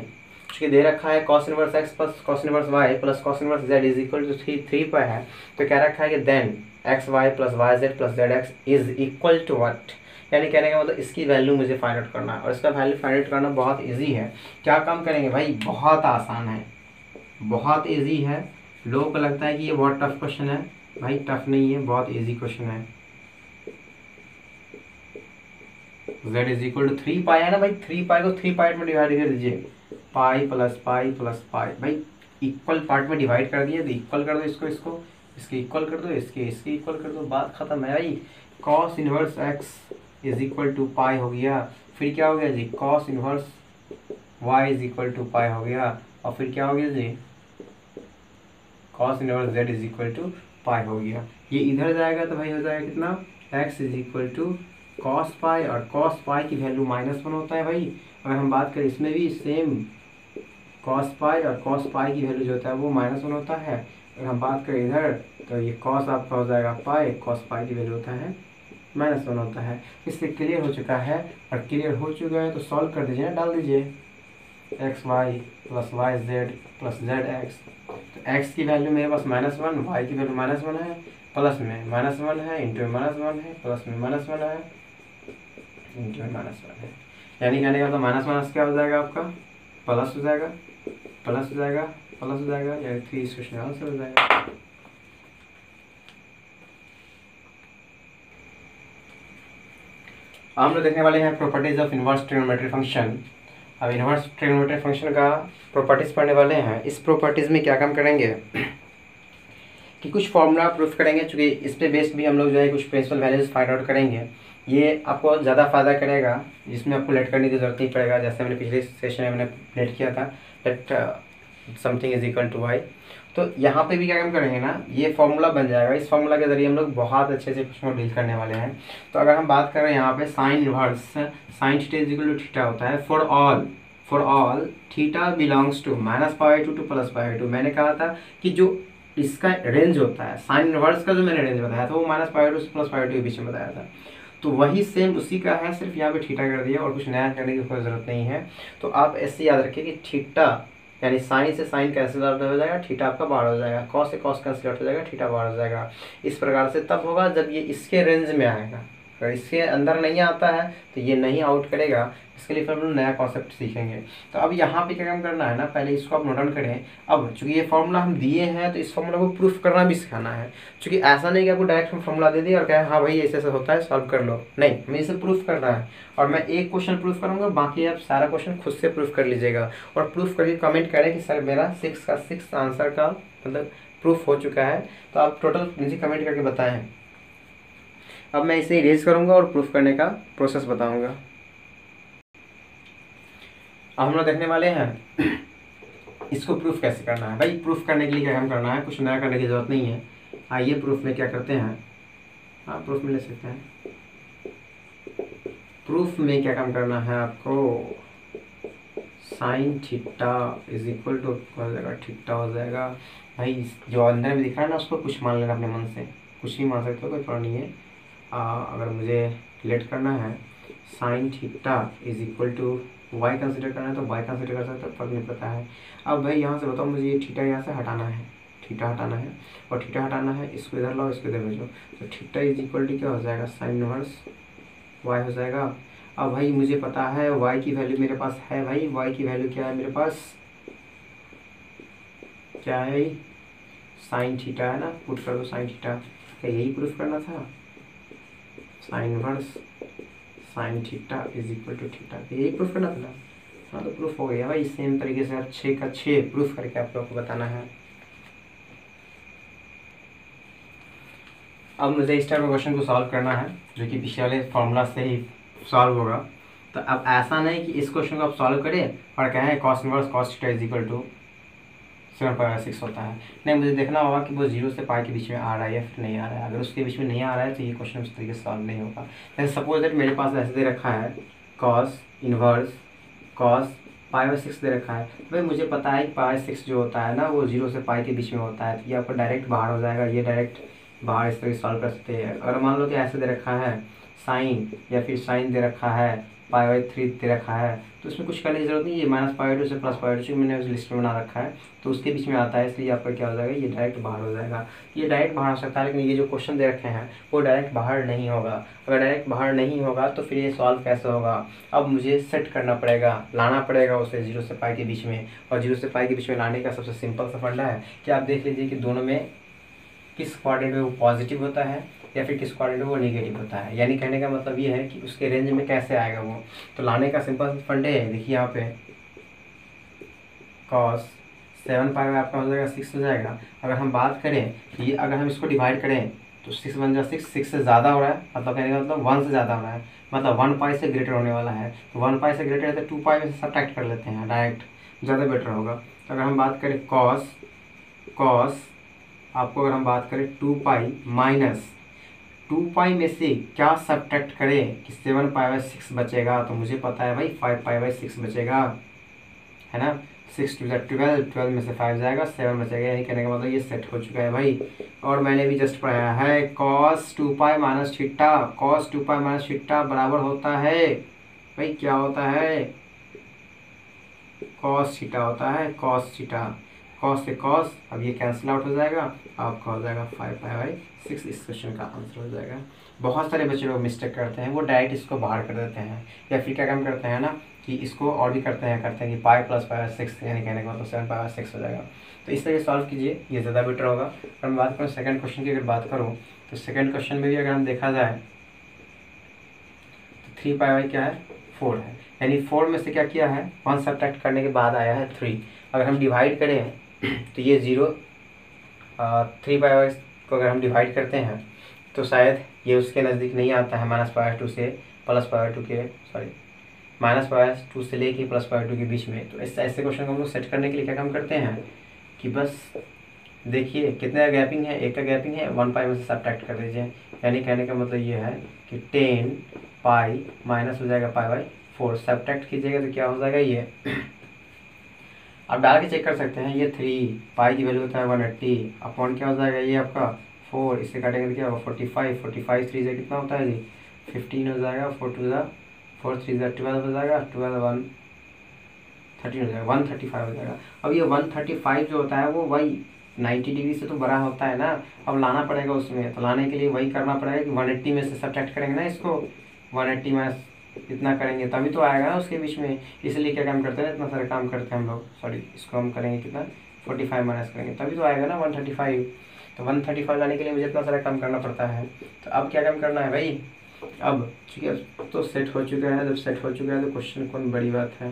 चूँकि दे रखा है cos inverse x plus cos inverse y plus cos inverse z is equal to 3π है, तो क्या रखा है कि then xy plus yz plus zx is equal to what, यानी कहने का मतलब इसकी वैल्यू मुझे फाइंड आउट करना है। और इसका वैल्यू फाइंड आउट करना बहुत ईजी है। क्या काम करेंगे भाई, बहुत आसान है, बहुत ईजी है। लोगों को लगता है कि ये बहुत टफ क्वेश्चन है, भाई टफ नहीं है, बहुत ईजी क्वेश्चन है। z इज इक्वल टू 3π है ना भाई, 3π को 3 पार्ट में डिवाइड कर दीजिए, pi plus pi plus pi, भाई इक्वल पार्ट में डिवाइड कर दिए तो इक्वल कर दो, इसको इसके इक्वल कर दो, इसके इक्वल कर दो, बात खत्म है भाई। cos inverse x is equal to pi हो गया, फिर क्या हो गया जी cos inverse y is equal to pi हो गया, और फिर क्या हो गया जी cos inverse z is equal to pi हो गया। ये इधर जाएगा तो भाई हो जाएगा कितना x is equal to cos pi और कॉस पाई की वैल्यू -1 होता है भाई। अगर हम बात करें इसमें भी सेम कॉस पाई और कॉस पाई की वैल्यू जो होता है वो -1 होता है। अगर हम बात करें इधर तो ये कॉस आपका हो जाएगा पाई, कॉस पाई की वैल्यू होता है -1 होता है। इससे क्लियर हो चुका है, और क्लियर हो चुका है तो सॉल्व कर दीजिए ना, डाल दीजिए x y plus y z plus z x. तो एक्स की वैल्यू मेरे पास -1, वाई की वैल्यू -1 है, प्लस में -1 है, इंटू में -1 है, प्लस में -1 है, इंटू में -1 है। यानी कहने का तो -1 क्या हो जाएगा आपका, प्लस हो जाएगा, प्लस हो जाएगा, प्लस हो जाएगा, यानी 3 इस क्वेश्चन का आंसर हो जाएगा। हम लोग देखने वाले हैं properties of inverse trigonometry function. अब इनवर्स ट्रिग्नोमेट्री फंक्शन का प्रॉपर्टीज पढ़ने वाले हैं। इस प्रॉपर्टीज में क्या काम करेंगे कि कुछ फॉर्मूला प्रूफ करेंगे, चूँकि इस पे बेस्ड भी हम लोग जो है कुछ प्रिंसिपल वैल्यूज फाइंड आउट करेंगे। ये आपको ज़्यादा फायदा करेगा, जिसमें आपको लेट करने की जरूरत नहीं पड़ेगा। जैसे मैंने पिछले सेशन में मैंने लेट किया था, let something is equal to y. तो यहाँ पे भी क्या काम करेंगे ना, ये फॉर्मूला बन जाएगा। इस फॉर्मूला के जरिए हम लोग बहुत अच्छे से प्रश्नों को डील करने वाले हैं। तो अगर हम बात करें यहाँ पे sine inverse sine theta is equal to theta होता है for all theta belongs to -π/2 to +π/2। मैंने कहा था कि जो इसका रेंज होता है साइन इनवर्स का, जो मैंने रेंज बताया था वो -π/2 से +π/2 के बीच में बताया था। तो वही सेम उसी का है, सिर्फ यहाँ पे थीटा कर दिया और कुछ नया करने की कोई ज़रूरत नहीं है। तो आप ऐसे याद रखिए कि थीटा यानी साइन से साइन कैंसिल आउट हो जाएगा, थीटा आपका बाहर हो जाएगा, कॉस से कॉस कैंसिल आउट हो जाएगा, थीटा बाहर हो जाएगा। इस प्रकार से तब होगा जब ये इसके रेंज में आएगा। अगर इसके अंदर नहीं आता है तो ये नहीं आउट करेगा। इसके लिए फिर हम लोग नया कॉन्सेप्ट सीखेंगे। तो अब यहाँ पे क्या काम करना है ना, पहले इसको आप नोट डाउन करें। अब चूंकि ये फॉर्मूला हम दिए हैं तो इस फॉर्मूला को प्रूफ करना भी सिखाना है। चूंकि ऐसा नहीं कि आपको डायरेक्ट हम फॉर्मूला दे दिए और कहें हाँ भाई ऐसे ऐसे होता है सॉल्व कर लो, नहीं, हमें इसे प्रूफ करना है। और मैं एक क्वेश्चन प्रूफ करूँगा, बाकी आप सारा क्वेश्चन खुद से प्रूफ कर लीजिएगा। और प्रूफ करके कमेंट करें कि सर मेरा 6 का 6 आंसर का मतलब प्रूफ हो चुका है। तो आप टोटल मुझे कमेंट करके बताएं। अब मैं इसे इरेज करूँगा और प्रूफ करने का प्रोसेस बताऊँगा। अब हम लोग देखने वाले हैं इसको प्रूफ कैसे करना है। भाई प्रूफ करने के लिए क्या काम करना है, कुछ नया करने की ज़रूरत नहीं है। आइए प्रूफ में क्या करते हैं, हाँ प्रूफ में ले सकते हैं। प्रूफ में क्या काम करना है आपको, sine theta is equal to हो जाएगा थीटा हो जाएगा। भाई जो अंदर में दिख रहा है ना उसको कुछ मान लेना अपने मन से, कुछ भी मान सकते हो, कोई प्रॉब्लम नहीं है। अगर मुझे लेट करना है sine theta is equal to y consider करना है तो वाई कंसिडर कर सकते हो, फर्क नहीं पड़ता है। अब भाई यहाँ से बताओ मुझे ये थीटा यहाँ से हटाना है, थीटा हटाना है और थीटा हटाना है, इसको इधर लाओ इसको इधर भेजो। तो थीटा इज इक्वल टू क्या हो जाएगा, साइन इनवर्स वाई हो जाएगा। अब भाई मुझे पता है वाई की वैल्यू मेरे पास है, भाई वाई की वैल्यू क्या है मेरे पास, क्या है भाई, साइन थीटा है ना, पुट कर दो साइन थीटा। क्या यही प्रूफ करना था, sine inverse sine theta is equal to theta, यही प्रूफ करना था ना। हाँ तो प्रूफ हो गया भाई। सेम तरीके से आप 6 का 6 प्रूफ करके आप लोग को बताना है। अब मुझे इस टाइप का क्वेश्चन को सॉल्व करना है जो कि पिछले वाले फॉर्मूला से ही सॉल्व होगा। तो अब ऐसा नहीं कि इस क्वेश्चन को आप सॉल्व करें और कहें cos inverse cos theta is equal to 7/6 होता है। नहीं, मुझे देखना होगा कि वो 0 से पाई के बीच में आ रहा है या फिर नहीं आ रहा है। अगर उसके बीच में नहीं आ रहा है तो ये क्वेश्चन उस तरीके से सॉल्व नहीं होगा। जैसे सपोज दैट मेरे पास ऐसे दे रखा है कॉस इनवर्स कॉस π/6 दे रखा है। तो भाई मुझे पता है कि π/6 जो होता है ना वो 0 से पाई के बीच में होता है। तो ये आपको डायरेक्ट बाहर हो जाएगा, ये डायरेक्ट बाहर इस तरह सॉल्व कर सकते हैं। अगर मान लो कि ऐसे दे रखा है साइन या फिर साइन दे रखा है π/3 दे रखा है तो उसमें कुछ करने की जरूरत नहीं है। -π/2 से +π/2 मैंने उस लिस्ट में बना रखा है तो उसके बीच में आता है, इसलिए आपका क्या हो जाएगा, ये डायरेक्ट बाहर हो जाएगा। ये डायरेक्ट बाहर हो सकता है, लेकिन ये जो क्वेश्चन दे रखे हैं वो डायरेक्ट बाहर नहीं होगा। अगर डायरेक्ट बाहर नहीं होगा तो फिर ये सॉल्व कैसे होगा। अब मुझे सेट करना पड़ेगा, लाना पड़ेगा उसे 0 से पाई के बीच में। और 0 से पाई के बीच में लाने का सबसे सिंपल सा फंडा है कि आप देख लीजिए कि दोनों में किस क्वाड्रेंट में वो पॉजिटिव होता है या फिर किस क्वाड्रेंट में वो नेगेटिव होता है। यानी कहने का मतलब ये है कि उसके रेंज में कैसे आएगा वो। तो लाने का सिंपल फंडे है, देखिए यहाँ पे cos 7π आपका हो जाएगा 6 हो जाएगा। अगर हम बात करें कि ये अगर हम इसको डिवाइड करें तो 6 बन जाए 6 से ज़्यादा हो रहा है, मतलब कहने का मतलब 1 से ज़्यादा हो रहा है, मतलब 1π से ग्रेटर होने वाला है। तो 1π से ग्रेटर है तो 2π में से सब्ट्रैक्ट कर लेते हैं, डायरेक्ट ज़्यादा बेटर होगा। तो अगर हम बात करें cos आपको अगर हम बात करें 2π माइनस 2 पाई में से क्या सब्ट्रैक्ट करें कि 7 पाई/6 बचेगा, तो मुझे पता है भाई 5 पाई/6 बचेगा, है ना। 6 2 12, 12 में से 5 जाएगा, 7 बचेगा, यानी कहने का मतलब ये सेट हो चुका है भाई। और मैंने भी जस्ट पढ़ाया है cos 2 पाई माइनस थीटा, cos 2 पाई माइनस थीटा बराबर होता है भाई, क्या होता है, cos थीटा होता है, cos थीटा, cos से cos, अब ये कैंसिल आउट हो जाएगा, आपका हो जाएगा 5 पाई/6, इस क्वेश्चन का आंसर हो जाएगा। बहुत सारे बच्चे लोग मिस्टेक करते हैं, वो डायरेक्ट इसको बाहर कर देते हैं, या फिर क्या काम करते हैं ना कि इसको और भी करते हैं कि पाई प्लस पाई/6, यानी कहने का मतलब 7 पाई/6 हो जाएगा। तो इस तरह सॉल्व कीजिए, ये ज़्यादा बेटर होगा। अगर मैं बात करूँ सेकंड क्वेश्चन की, अगर बात करूँ तो सेकंड क्वेश्चन में भी अगर हम देखा जाए तो 3 पाई क्या है, 4 है, यानी 4 में से क्या किया है, 1 सब्ट्रैक्ट करने के बाद आया है 3। अगर हम डिवाइड करें तो ये 0, 3 पाई को अगर हम डिवाइड करते हैं तो शायद ये उसके नज़दीक नहीं आता है, -पाई/2 से +पाई/2 के, सॉरी -पाई/2 से लेके +पाई/2 के बीच में। तो ऐसे क्वेश्चन को हम लोग सेट करने के लिए क्या काम करते हैं कि बस देखिए कितने का गैपिंग है, एक का गैपिंग है, 1 पाई में से सब्ट्रैक्ट कर दीजिए, यानी कहने का मतलब ये है कि 10 पाई माइनस हो जाएगा पाई/4, सब्ट्रैक्ट कीजिएगा तो क्या हो जाएगा ये आप डाल के चेक कर सकते हैं, ये 3 पाई की वैल्यू होता है 180 अपॉन क्या हो जाएगा ये आपका 4, इससे काटेंगे तो क्या होगा 45 3 से कितना होता है जी 15 हो जाएगा, 4 2 4 3 12 हो जाएगा, 12 1 13 हो जाएगा, 135 हो जाएगा। अब ये 135 जो होता है वो वही 90 डिग्री से तो बड़ा होता है ना, अब लाना पड़ेगा उसमें, तो लाने के लिए वही करना पड़ेगा कि 180 में से सब्ट्रैक्ट करेंगे ना इसको, 180 में इतना करेंगे तभी तो आएगा ना उसके बीच में, इसलिए क्या काम करते हैं, इतना सारे काम करते हैं हम लोग, सॉरी इसको हम करेंगे कितना 45 माइनस करेंगे तभी तो आएगा ना 135। तो 135 लाने के लिए मुझे इतना सारा काम करना पड़ता है। तो अब क्या काम करना है भाई, अब ठीक है तो सेट हो चुका है, जब सेट हो चुका है तो क्वेश्चन कौन बड़ी बात है,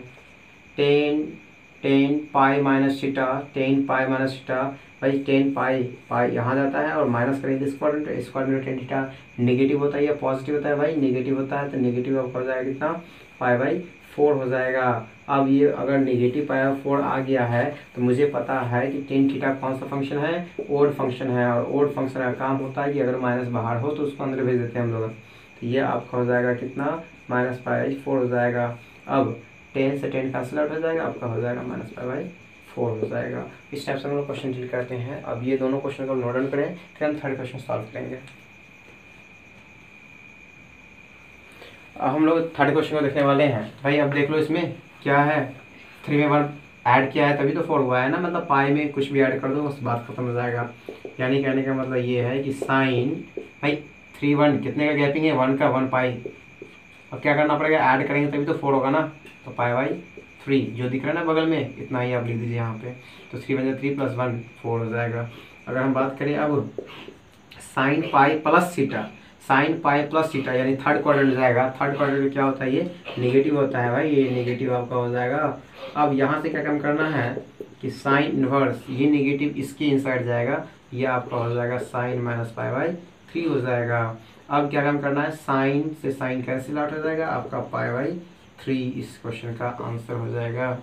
10 पाई माइनस थीटा, 10 पाई माइनस थीटा भाई, 10 पाई यहाँ जाता है और माइनस करेंगे स्क्वायर में 10 थीटा नेगेटिव होता है या पॉजिटिव होता है भाई, नेगेटिव होता है, तो नेगेटिव आपका हो जाएगा कितना पाई/4 हो जाएगा। अब ये अगर नेगेटिव पाई/4 आ गया है तो मुझे पता है कि 10 थीटा कौन सा फंक्शन है, ओड फंक्शन है, और ओड फंक्शन का काम होता है कि अगर माइनस बाहर हो तो उसको अंदर भेज देते हैं हम लोग। तो ये आपका हो जाएगा कितना -पाई/4 हो जाएगा। अब 10 से 10 कैंसिल आउट हो जाएगा, आपका हो जाएगा -पाई/4 हो जाएगा। इस टाइप से हम लोग क्वेश्चन डील करते हैं। अब ये दोनों क्वेश्चन को नोट डाउन करें, फिर हम थर्ड क्वेश्चन सॉल्व करेंगे। अब हम लोग थर्ड क्वेश्चन को देखने वाले हैं भाई। अब देख लो इसमें क्या है, 3 में 1 ऐड किया है तभी तो 4 हुआ है ना, मतलब पाई में कुछ भी ऐड कर दो बस बात खत्म हो जाएगा। यानी कहने का मतलब ये है कि साइन भाई 3 1 कितने का गैपिंग है, 1 का, 1 पाई। अब क्या करना पड़ेगा, ऐड करेंगे तभी तो 4 होगा ना, तो पाई/3 जो दिख रहा है ना बगल में इतना ही आप लिख दीजिए यहाँ पे, तो 3 × 3 + 1 4 हो जाएगा। अगर हम बात करें अब sine pi plus theta, sine pi plus theta यानी थर्ड क्वाड्रेंट जाएगा, थर्ड क्वाड्रेंट में क्या होता है, ये नेगेटिव होता है भाई, ये नेगेटिव आपका हो जाएगा। अब यहाँ से क्या काम करना है कि साइन इनवर्स, ये नेगेटिव इसके इनसाइड जाएगा, ये आपका हो जाएगा साइन -पाई/3 हो जाएगा। अब क्या काम करना है, साइन से साइन कैंसिल आउट हो जाएगा, आपका पाई/3 इस क्वेश्चन का आंसर हो जाएगा।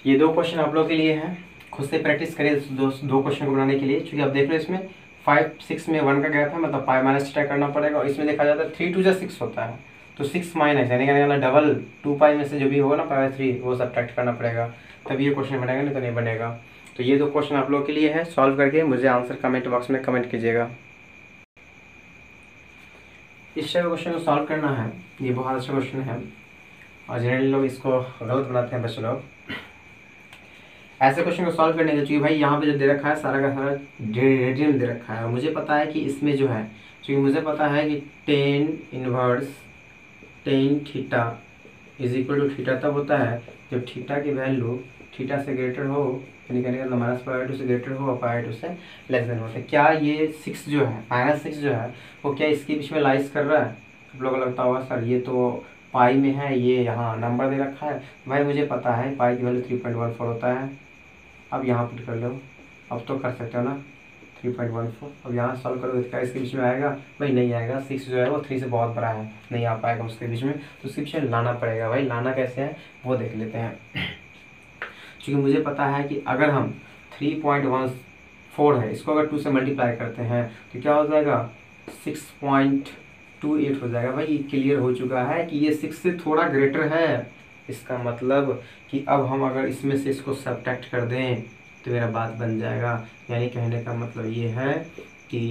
ये दो क्वेश्चन आप लोग के लिए हैं, खुद से प्रैक्टिस करें दो क्वेश्चन को बनाने के लिए, क्योंकि आप देख लो इसमें 5 6 में 1 का गैप है, मतलब पाई-थीटा करना पड़ेगा, और इसमें देखा जाता है 3 2 6 होता है, तो 6 माइनस यानी कि डबल 2 पाई में से जो भी होगा ना पाई/3 वो सब्ट्रैक्ट करना पड़ेगा, तभी ये क्वेश्चन बनेगा, नहीं तो नहीं बनेगा। तो ये दो क्वेश्चन आप लोग के लिए है, सॉल्व करके मुझे आंसर कमेंट बॉक्स में कमेंट कीजिएगा। इस टाइप क्वेश्चन को सॉल्व करना है, ये बहुत अच्छा क्वेश्चन है, और जनरली लोग इसको गलत बनाते हैं बच्चे लोग। ऐसे क्वेश्चन को सॉल्व करने के लिए भाई यहाँ पे जो दे रखा है सारा का सारा रेडियन दे रखा है, और मुझे पता है कि इसमें जो है, क्योंकि मुझे पता है कि 10 theta is equal to theta तब होता है जब थीटा की वैल्यू थीटा से ग्रेटर हो, यानी कहने का -पाई/2 से ग्रेटर हो और पाई/2 से लेस देन हो। तो क्या ये 6 जो है, -6 जो है वो क्या इसके बीच में लाइज कर रहा है? आप लोगों को लगता होगा सर ये तो पाई में है, ये यहाँ नंबर दे रखा है। भाई मुझे पता है पाई की वैल्यू 3.14 होता है। अब यहाँ पुट कर लो, अब तो कर सकते हो ना 3.14। अब यहाँ सॉल्व करो, क्या इसके बीच में आएगा? भाई नहीं आएगा, 6 जो है वो 3 से बहुत बड़ा है, नहीं आ पाएगा उसके बीच में, तो उसके बीच में लाना पड़ेगा। भाई लाना कैसे है वो देख लेते हैं। क्योंकि मुझे पता है कि अगर हम 3.14 है, इसको अगर 2 से मल्टीप्लाई करते हैं तो क्या हो जाएगा 6.28 हो जाएगा। भाई क्लियर हो चुका है कि ये 6 से थोड़ा ग्रेटर है। इसका मतलब कि अब हम अगर इसमें से इसको सब्ट्रैक्ट कर दें तो मेरा बात बन जाएगा। यानी कहने का मतलब ये है कि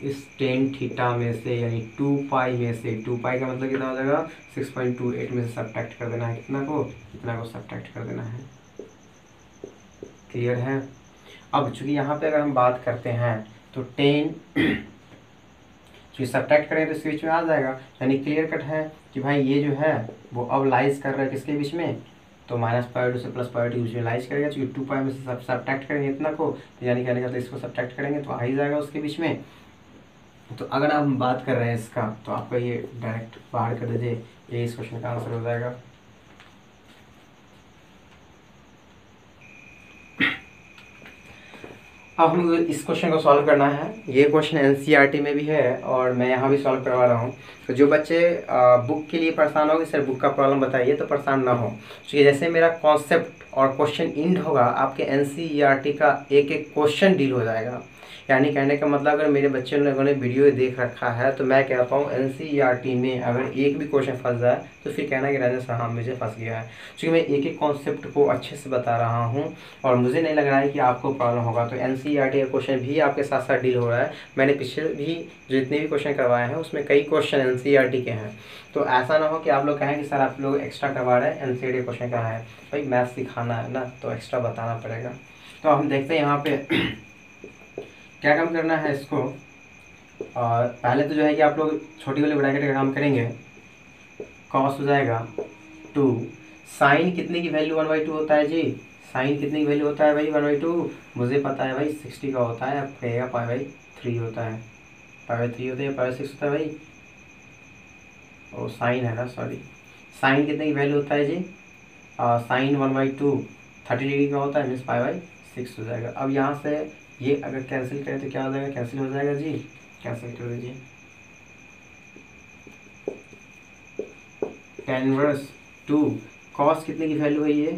इस टेन थीटा में से यानी 2 पाई में से 2 पाई का मतलब कितना हो जाएगा 6.28 में से सब्ट्रैक्ट कर देना है। कितना को सब्ट्रैक्ट कर देना है। क्लियर है। अब चूंकि यहाँ पे अगर हम बात करते हैं तो 10 चूँकि सब्ट्रैक्ट करें तो इसके बीच में आ जाएगा। यानी क्लियर कट है कि भाई ये जो है वो अब लाइज कर रहा है किसके बीच में, तो -π/2 से +π/2 बीच में लाइज करेगा। चूँकि 2 पाई में से सब्ट्रैक्ट करेंगे इतना को, तो यानी कहने का तो इसको सब्ट्रैक्ट करेंगे तो आ ही जाएगा उसके बीच में। तो अगर हम बात कर रहे हैं इसका तो आपका ये डायरेक्ट बाहर कर दीजिए, ये इस क्वेश्चन का आंसर हो जाएगा। अब हम इस क्वेश्चन को सॉल्व करना है। ये क्वेश्चन एनसीईआरटी में भी है और मैं यहाँ भी सॉल्व करवा रहा हूँ। तो जो बच्चे बुक के लिए परेशान होंगे सर बुक का प्रॉब्लम बताइए, तो परेशान ना हो। तो जैसे मेरा कॉन्सेप्ट और क्वेश्चन इंड होगा आपके एनसीईआरटी का एक एक क्वेश्चन डील हो जाएगा। यानी कहने का मतलब अगर मेरे बच्चे लोगों ने वीडियो देख रखा है तो मैं कहता हूँ एनसीईआरटी में अगर एक भी क्वेश्चन फंस जाए तो फिर कहना कि राजेश हाँ मुझे फंस गया है, क्योंकि मैं एक एक कॉन्सेप्ट को अच्छे से बता रहा हूँ और मुझे नहीं लग रहा है कि आपको प्रॉब्लम होगा। तो एनसीईआरटी का क्वेश्चन भी आपके साथ साथ डील हो रहा है। मैंने पिछले भी जितने भी क्वेश्चन करवाए हैं उसमें कई क्वेश्चन एनसीईआरटी के हैं। तो ऐसा ना हो कि आप लोग कहें कि सर आप लोग एक्स्ट्रा करवा रहे हैं, एनसीईआरटी क्वेश्चन कहाँ है। भाई मैथ सिखाना है ना तो एक्स्ट्रा बताना पड़ेगा। तो हम देखते हैं यहाँ पे क्या काम करना है इसको। और पहले तो जो है कि आप लोग छोटी वाली ब्रैकेट का काम करेंगे। कॉस हो जाएगा 2, साइन कितने की वैल्यू 1/2 होता है जी, साइन कितने की वैल्यू होता है भाई 1/2, मुझे पता है भाई 60 का होता है। अब कहेगा π/3 होता है, π/3 होता है या π/6 होता है भाई, और साइन है ना सॉरी, साइन कितने की वैल्यू होता है जी, साइन 1/2 30 डिग्री का होता है, मीन्स π/6 हो जाएगा। अब यहाँ से ये अगर कैंसिल करें तो क्या हो जाएगा, कैंसिल हो जाएगा जी, कैंसिल कर दीजिए। tan इनवर्स 2 cos कितने की वैल्यू है ये,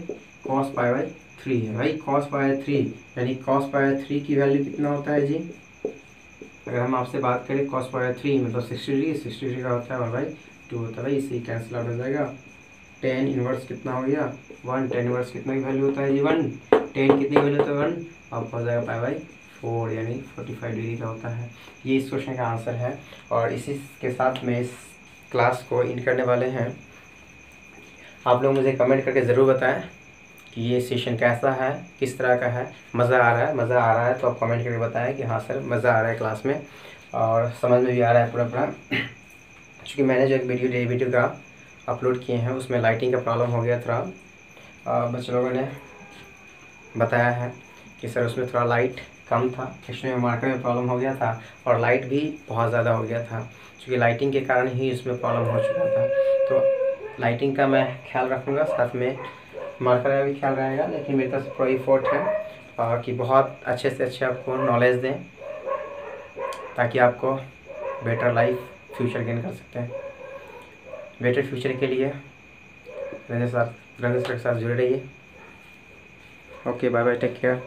cos π/3 है भाई, cos π/3 यानी cos π/3 की वैल्यू कितना होता है जी। अगर हम आपसे बात करें cos π/3 मतलब 60 डिग्री का होता है 1/2 होता है भाई, इसे कैंसिल आउट हो जाएगा। tan इनवर्स कितना हो गया 1, tan इनवर्स कितना की वैल्यू होता है जी 1, tan कितनी वैल्यू होता है 1, अब हो जाएगा π/4 यानी 45 डिग्री का होता है। ये इस क्वेश्चन का आंसर है और इसी के साथ में इस क्लास को एंड करने वाले हैं। आप लोग मुझे कमेंट करके ज़रूर बताएं कि ये सेशन कैसा है, किस तरह का है, मज़ा आ रहा है तो आप कमेंट करके बताएं कि हाँ सर मज़ा आ रहा है क्लास में और समझ में भी आ रहा है पूरा। क्योंकि मैंने जो एक वीडियो डेरिवेटिव का अपलोड किए हैं उसमें लाइटिंग का प्रॉब्लम हो गया थोड़ा, बच्चे लोगों ने बताया है कि सर उसमें थोड़ा लाइट कम था, इसमें मार्कर में प्रॉब्लम हो गया था और लाइट भी बहुत ज़्यादा हो गया था, क्योंकि लाइटिंग के कारण ही उसमें प्रॉब्लम हो चुका था। तो लाइटिंग का मैं ख्याल रखूँगा, साथ में मार्कर का भी ख्याल रहेगा, लेकिन मेरी तरफ से पूरा एफर्ट है कि बहुत अच्छे से अच्छे आपको नॉलेज दें ताकि आपको बेटर लाइफ फ्यूचर गेन कर सकते हैं। बेटर फ्यूचर के लिए रंजन सर के साथ जुड़े रहिए। Okay bye bye, take care.